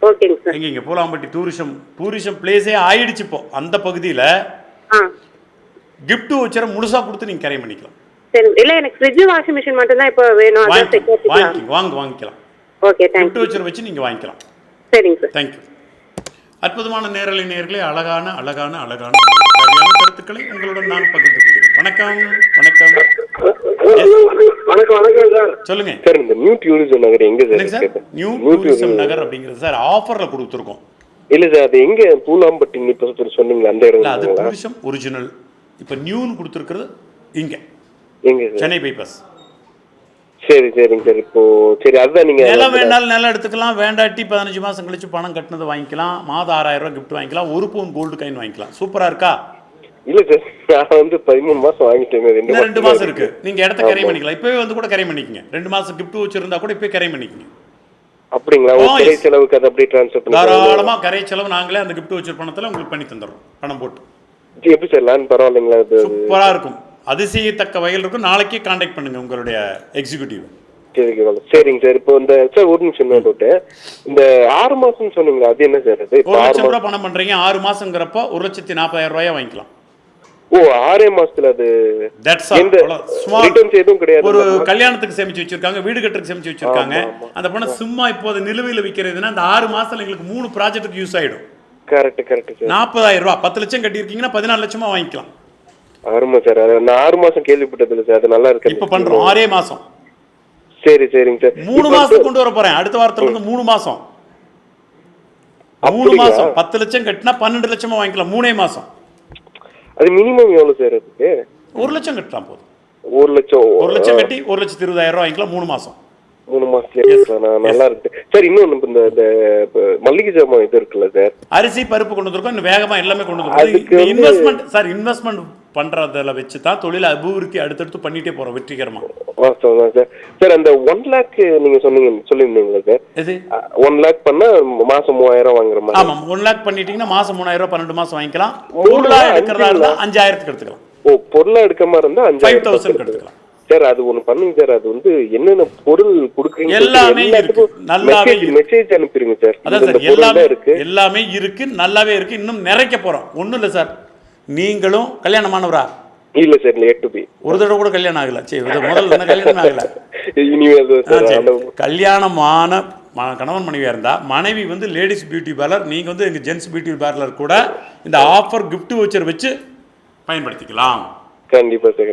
N: ஓகேங்க சார்.
D: இங்க பூலாம்பட்டி டூரிசம் பிளேஸே ஆயிடுச்சு. இப்போ அந்த பகுதியில கிஃப்ட் வச்சரை முழுசாக கொடுத்து நீங்கள் கிரைம் பண்ணிக்கலாம்.
N: சரி, இல்லை எனக்கு ஃப்ரிட்ஜ் வாஷிங் மிஷின் மட்டும் தான் இப்போ வேணும்.
D: வாங்கிக்கலாம்.
N: ஓகே,
D: கிஃப்ட் வச்சரை வச்சு நீங்கள் வாங்கிக்கலாம்.
N: சரிங்க சார்.
D: தேங்க்யூ. அற்புதமான நேர்களே அழகான அழகான அழகான கருத்துக்களை உங்களுடன் நான் பகிர்ந்து கொள்கிறேன். வணக்கம். வணக்கம்
G: சார்.
D: சொல்லுங்க
G: சார். இந்த நியூ டூரிசம் நகர் எங்க சார்?
D: நியூ டூரிசம் நகர் அப்படிங்கிறது சார் ஆஃபர்ல கொடுத்துருக்கோம்.
G: இல்ல சார், அது எங்க? பூலாம்பட்டி இப்ப சொன்னீங்க அந்த இடம்.
D: அது டூரிசம் ஒரிஜினல். இப்ப நியூன்னு கொடுத்துருக்கிறது இங்க
G: எங்க?
D: சென்னை பைபாஸ்.
G: சரி சரிங்க சார். இப்போ சரி, அதுதான் நீங்க
D: நிலம் வேணாலும் நிலம் எடுத்துக்கலாம், வேண்டாட்டி 15 மாசம் கழிச்சு பணம் கட்டினது வாங்கிக்கலாம், மாதம் 6000 ரூபாய் கிஃப்ட் வாங்கிக்கலாம், 1 பவுன் கோல்டு காயின் வாங்கிக்கலாம். சூப்பரா இருக்கா?
G: இல்ல சார், நான் வந்து 13 மாசம் வாங்கிட்டேன்.
D: 2 மாசம் இருக்கு. நீங்க இடத்த கரை பண்ணிக்கலாம். இப்பவே வந்து கூட கரை பண்ணிக்கங்க. 2 மாசம் கிஃப்ட் வச்சிருந்தா கூட இப்பவே கரை பண்ணிக்கங்க.
G: அப்படிங்களா? கரை செலவுக்கு அது அப்படியே ட்ரான்ஸ்ஃபர் பண்ணி
D: தாராளமா கரை செலவு நாங்களே அந்த கிஃப்ட் வச்சிருக்க பணத்துல உங்களுக்கு பண்ணி தந்துடுறோம். பணம் போட்டு.
G: எப்படி சார்? லேண்ட் பரவாயில்லைங்களா?
D: சூப்பரா இருக்கும். அதிசயத்தக்க வகையில் இருக்கும். நாளைக்கே கான்டாக்ட் பண்ணுங்க உங்களுடைய எக்ஸிக்யூட்டிவ்.
G: சரிங்க சார். இப்போ இந்த சார் ஒரு நிமிஷம் டவுட். இந்த 6 மாசம் சொன்னீங்களா, அது என்ன சார்? அது
D: 1 லட்சம் ரூபாய் பணம் பண்றீங்க. 6 மாசங்கிறப்போ 1,40,000 ரூபாய் வாங்கிக்கலாம்.
G: ஓ, 6 மாசத்துல அது எதுவும் கிடையாது.
D: ஒரு கல்யாணத்துக்கு சேமிச்சு வச்சிருக்காங்க, வீடு கட்டுறதுக்கு சேமிச்சு வச்சிருக்காங்க. அந்த பணம் சும்மா இப்போ நிலுவையில் விற்கிறதுனா அந்த 6 மாசத்துல எங்களுக்கு 3 ப்ராஜெக்ட்டுக்கு யூஸ் ஆயிடும்.
G: Correct sir.
D: 40,000 ரூபாய் 10 லட்சம் கட்டியிருக்கீங்கன்னா 14 லட்சமா வாங்கிக்கலாம்.
G: ஆமா சார், நான் 6 மாசம் கேள்விப்பட்டது இல்லை சார். அது நல்லா இருக்கு.
D: இப்ப பண்றோம் 6 மாசம்.
G: சரி சரிங்க சார்.
D: 3 மாசம் கொண்டு வர போறேன். அடுத்த வாரத்துல இருந்து 3 மாசம். 3 மாசம் 10 லட்சம் கட்டினா 12 லட்சமா வாங்கிக்கலாம். 3 மாசம்.
G: அது மினிமம் எவ்வளவு சார்? அதுக்கு
D: 1 லட்சம் கட்டலாம் போதும்.
G: 1 லட்சம்
D: கட்டி 1,20,000 ரூபாய் வாங்கிக்கலாம். 3 மாசம்.
G: 3 மாசத்துல நல்லா இருக்கு சார். இன்னொன்று இந்த மல்லிகை ஜாமான் இது இருக்குல்ல சார்,
D: அரிசி பருப்பு கொண்டு வந்திருக்கோம். இன்னும் வேகமா எல்லாமே கொண்டு வந்திருக்கோம். இன்வெஸ்ட்மெண்ட் சார், இன்வெஸ்ட்மெண்ட் பண்றதுல வச்சு தான் தொழில் அபிவிருத்தி அடுத்தடுத்து பண்ணிட்டே போறோம் வெற்றிகரமா.
G: வாஸ்தவம் தான் சார். சார் அந்த 1 லேக் நீங்க சொல்லியிருந்தீங்களா சார்?
D: எது
G: 1 லேக் பண்ணா மாசம் 3000 வாங்குற மாதிரி?
D: ஆமா, 1 லேக் பண்ணிட்டீங்கன்னா மாசம் 3000 ரூபாய் 12 மாசம் வாங்கிக்கலாம். பொருளா எடுக்கிறதா இருந்தா 5000க்கு எடுத்துக்கலாம்.
G: ஓ, பொருளா எடுக்க மாதிரி இருந்தா
D: 5000 எடுத்துக்கலாம்
G: சார். அது ஒண்ணு பண்ணுங்க சார். அது வந்து என்னென்ன பொருள் கொடுக்குறீங்க
D: எல்லாமே இருக்கு. நல்லாவே
G: மெசேஜ் அனுப்பிடுங்க சார்.
D: அதான் சார், எல்லாமே இருக்கு, நல்லாவே இருக்கு. இன்னும் நிறைக்க போறோம். ஒண்ணும் இல்ல சார், நீங்களும் கல்யாணமானவரா?
G: இல்ல சார், லேட் டு பி.
D: ஒரு தடவை கூட கல்யாணம் ஆகல. சரி, முதல்ல கல்யாணம் ஆகல. கல்யாணமான கணவன் மனைவியா இருந்தா மனைவி வந்து லேடிஸ் பியூட்டி பார்லர், நீங்க வந்து எங்க ஜென்ஸ் பியூட்டி பார்லர் கூட இந்த ஆஃபர் கிஃப்ட் வச்சர் வச்சு பயன்படுத்திக்கலாம்.
G: கண்டிப்பா சார்.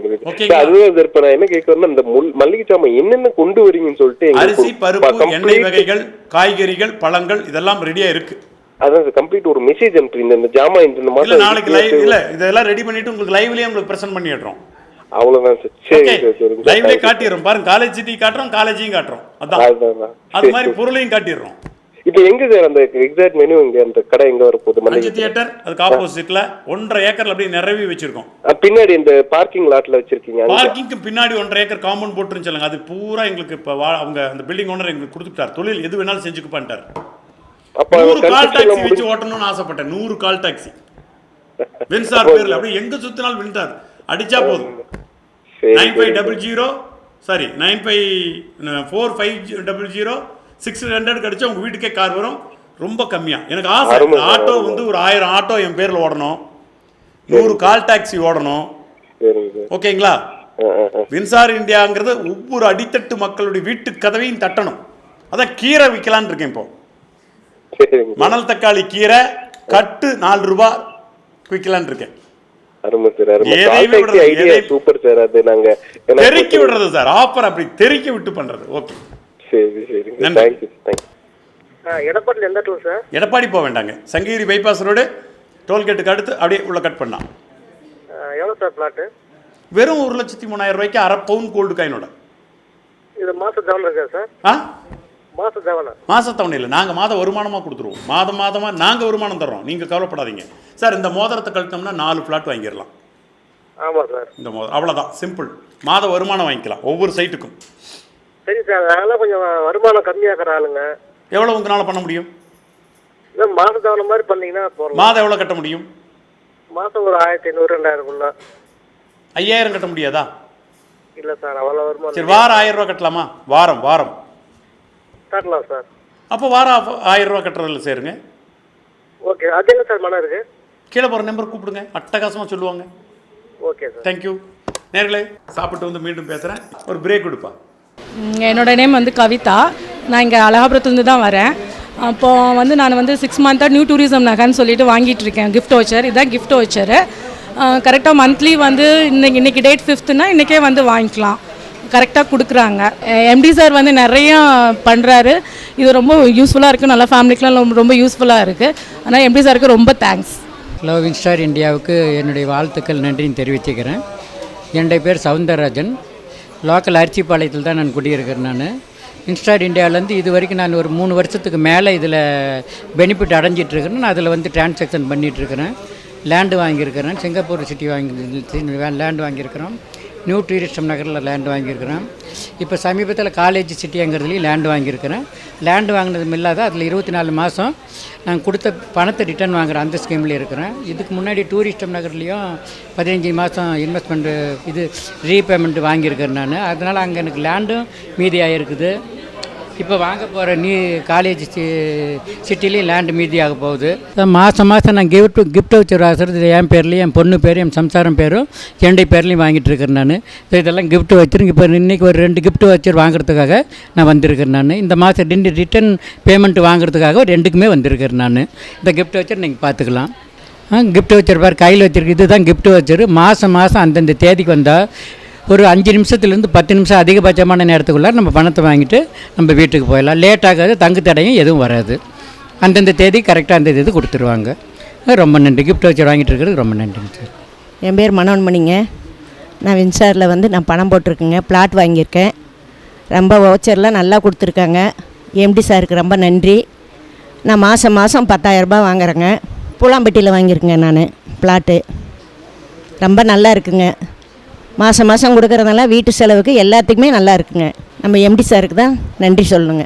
G: அதுதான் சார். இப்ப நான் என்ன கேட்கறேன்னா, இந்த மல்லிகை ஜாமான் என்னென்ன கொண்டு வரீங்கன்னு சொல்லிட்டு
D: அரிசி பருப்பு எண்ணெய் வகைகள் காய்கறிகள் பழங்கள் இதெல்லாம் ரெடியா இருக்கு.
G: அதான் சார், கம்ப்ளீட் ஒரு மெசேஜ் அனுப்புறீங்க. இந்த ஜாமான் இந்த மாதிரி
D: நாளைக்கு லைவ் இல்ல இதெல்லாம் ரெடி பண்ணிட்டு உங்களுக்கு லைவ்லயே உங்களுக்கு பிரசன்ட் பண்ணிடுறோம்.
G: அவ்வளவுதான் சார். சரி சரி,
D: லைவ்லயே காட்டிடுறோம். பாருங்க, காலேஜ் சிட்டி காட்டுறோம், காலேஜையும் காட்டுறோம். அதான் அது மாதிரி பொருளையும் காட்டிடுறோம்.
G: இப்போ எங்க சார் அந்த எக்ஸாக்ட் மெனு? இங்க அந்த கடை எங்க வர போகுது?
D: மல்லிகை தியேட்டர், அதுக்கு ஆப்போசிட்ல 1.5 ஏக்கர்ல அப்படியே நிறைய வச்சிருக்கோம்.
G: பின்னாடி இந்த பார்க்கிங் லாட்ல வச்சிருக்கீங்க.
D: பார்க்கிங்க்கு பின்னாடி 1.5 ஏக்கர் காம்பவுண்ட் போட்டுன்னு சொல்லுங்க. அது பூரா எங்களுக்கு இப்ப அவங்க அந்த பில்டிங் ஓனர் எங்களுக்கு கொடுத்துட்டார். தொழில் எது வேணாலும் செஞ்சுக்குப்பான்ட்டார். 100 கால் டாக்ஸி வச்சு ஓட்டணும்னு ஆசைப்பட்டேன். 100 கால் டாக்ஸி வின்சார் பேர்ல அப்படியே எங்க சுத்தினாலும் வின்சார் அடிச்சா போதும். 9500 600 அடிச்சா உங்க வீட்டுக்கே கார் வரும். ரொம்ப கம்மியா. எனக்கு ஆசை, ஆட்டோ வந்து ஒரு 1000 ஆட்டோ என் பேர்ல ஓடணும், 100 கால் டாக்ஸி ஓடணும். ஓகேங்களா? வின்சார் இந்தியாங்கிறது ஒவ்வொரு அடித்தட்டு மக்களுடைய வீட்டு கதவையும் தட்டணும். அதான் கீரை விற்கலான்னு இருக்கேன். இப்போ மணல் தக்காளி கீரை கட்டு 4 ரூபாய் விற்கலான்னு இருக்கேன். தெறிக்கி விடுறது சார், ஆஃபர் அப்படி தெறிக்கி விட்டு பண்றது. ஓகே,
G: சரி சரி, தேங்க்யூ தேங்க்யூ.
I: எடப்பாடியில் எந்த டோல் சார்?
D: எடப்பாடி போக வேண்டாங்க, சங்ககிரி பைபாஸ் ரோடு டோல்கேட்டுக்கு அடுத்து அப்படியே உள்ள கட் பண்ணலாம்.
I: எவ்வளோ சார் பிளாட்டு?
D: வெறும் 1,03,000 ரூபாய்க்கு 1/2 பவுன் கோல்டு காயினோட.
I: இது மாச தவணை இருக்கா சார்? மாச தவணை? மாச தவணை இல்லை, நாங்கள் மாத வருமானமாக கொடுத்துருவோம். மாதமாக நாங்கள் வருமானம் தர்றோம், நீங்கள் கவலைப்படாதீங்க சார். இந்த மோதிரத்தை கழித்தோம்னா 4 ஃப்ளாட் வாங்கிடலாம். ஆமாம் சார்.
D: இந்த மோதிரம் அவ்வளோதான், சிம்பிள். மாத வருமானம் வாங்கிக்கலாம் ஒவ்வொரு சைட்டுக்கும்.
I: சரி சார், அதெல்லாம் கொஞ்சம் வருமானம் கம்மியாகிற ஆளுங்க.
D: எவ்வளோ உங்களால் பண்ண முடியும்?
I: இல்லை, மாத தவணை மாதிரி பண்ணீங்கன்னா போகிறோம்.
D: மாதம் எவ்வளோ கட்ட முடியும்?
I: மாதம் ஒரு 1500-2000
D: 5000 கட்ட முடியாதா?
I: இல்லை சார், அவ்வளோ வருமானம்.
D: சரி, வாரம் 1000 ரூபா கட்டலாமா? வாரம்
I: கட்டலாம் சார்.
D: அப்போ வாரம் 1000 ரூபா கட்டுறதுல சேருங்க.
I: ஓகே, அது என்ன சார் மனம் இருக்கு?
D: கீழே போகிற நம்பர் கூப்பிடுங்க, அட்டகாசமாக சொல்லுவாங்க.
L: Okay sir.
D: தேங்க்யூ. நேர்களே, சாப்பிட்டு வந்து மீண்டும் பேசுகிறேன். ஒரு பிரேக் கொடுப்பா.
A: என்னோட நேம் வந்து கவிதா. நான் இங்கே அலகாபுரத்துலேருந்து தான் வரேன். அப்போது வந்து நான் வந்து 6 மந்த்தாக நியூ டூரிசம் நகைன்னு சொல்லிட்டு வாங்கிட்டு இருக்கேன் கிஃப்ட் வவுச்சர். இதுதான் கிஃப்ட் வவுச்சரு. கரெக்டாக மந்த்லி வந்து இன்னைக்கு டேட் 5th இன்றைக்கே வந்து வாங்கிக்கலாம். கரெக்டாக கொடுக்குறாங்க. எம்டி சார் வந்து நிறையா பண்ணுறாரு. இது ரொம்ப யூஸ்ஃபுல்லாக இருக்குது. நல்லா ஃபேமிலிக்கெலாம் ரொம்ப யூஸ்ஃபுல்லாக இருக்குது. ஆனால் எம்டி சாருக்கு ரொம்ப தேங்க்ஸ்.
B: ஹலோ, வின்ஸ்டார் இந்தியாவுக்கு என்னுடைய வாழ்த்துக்கள் நன்றின்னு தெரிவிச்சுக்கிறேன். என்னுடைய பேர் சவுந்தரராஜன். லோக்கல் அரிச்சிபாளையத்தில் தான் நான் குடியிருக்கிறேன். நான் வின்ஸ்டார் இந்தியாவிலேருந்து இது வரைக்கும் நான் ஒரு 3 வருஷத்துக்கு மேலே இதில் பெனிஃபிட் அடைஞ்சிட்ருக்கிறேன். நான் அதில் வந்து டிரான்சாக்ஷன் பண்ணிகிட்ருக்கிறேன். லேண்டு வாங்கியிருக்கிறேன். சிங்கப்பூர் சிட்டி லேண்டு வாங்கியிருக்கிறோம். நியூ டூரிஸ்டம் நகரில் லேண்டு வாங்கியிருக்கிறேன். இப்போ சமீபத்தில் காலேஜ் சிட்டிங்கிறதுலையும் லேண்டு வாங்கியிருக்கிறேன். லேண்டு வாங்கினது இல்லாத அதில் 24 மாதம் நான் கொடுத்த பணத்தை ரிட்டர்ன் வாங்குகிறேன். அந்த ஸ்கீமில் இருக்கிறேன். இதுக்கு முன்னாடி டூரிஸ்டம் நகர்லேயும் 15 மாதம் இன்வெஸ்ட்மெண்ட்டு இது ரீபேமெண்ட்டு வாங்கியிருக்கிறேன் நான். அதனால் அங்கே எனக்கு லேண்டும் மீதியாக இருக்குது. இப்போ வாங்க போகிற காலேஜ் சிட்டிலையும் லேண்டு மீதியாக போகுது. மாதம் நான் கிஃப்ட் வவுச்சர் வாங்குறது என் பேர்லேயும், என் பொண்ணு பேர், என் சம்சாரம் பேரும், என்னுடைய பேர்லேயும் வாங்கிட்டு இருக்கேன் நான். இதெல்லாம் கிஃப்ட் வச்சுருங்க. இப்போ இன்றைக்கி ஒரு 2 கிஃப்ட் வவுச்சர் வாங்குறதுக்காக நான் வந்திருக்கிறேன். நான் இந்த மாதம் ரிட்டர்ன் பேமெண்ட் வாங்குறதுக்காக 2க்குமே வந்திருக்கிறேன் நான். இந்த கிஃப்ட் வவுச்சர் நீங்கள் பார்த்துக்கலாம். கிஃப்ட் வவுச்சர் பார் கையில் வச்சுருக்கு. இதுதான் கிஃப்ட் வவுச்சர். மாதம் அந்தந்த தேதிக்கு வந்தால் ஒரு 5 நிமிஷத்துலேருந்து 10 நிமிஷம் அதிகபட்சமான நேரத்துக்குள்ளே நம்ம பணத்தை வாங்கிட்டு நம்ம வீட்டுக்கு போயிடலாம். லேட் ஆகாது, தங்கு தடையும் எதுவும் வராது. அந்தந்த தேதி கரெக்டாக அந்த தேதி கொடுத்துருவாங்க. ரொம்ப நன்றி. கிஃப்ட் வச்சு வாங்கிட்டு இருக்கிறது ரொம்ப நன்றிங்க சார்.
C: என் பேர் மனோன்மணிங்க. நான் வின்சாரில் வந்து நான் பணம் போட்டிருக்கேங்க. பிளாட் வாங்கியிருக்கேன். ரொம்ப வவுச்சர்லாம் நல்லா கொடுத்துருக்காங்க. எம்டி சாருக்கு ரொம்ப நன்றி. நான் மாதம் 10,000 ரூபாய் வாங்குறேங்க. பூலாம்பட்டியில் வாங்கியிருக்கேங்க நான் பிளாட்டு. ரொம்ப நல்லா இருக்குங்க. மாதம் கொடுக்குறதுனால வீட்டு செலவுக்கு எல்லாத்துக்குமே நல்லா இருக்குங்க. நம்ம எம்டி சாருக்கு தான் நன்றி சொல்லணுங்க.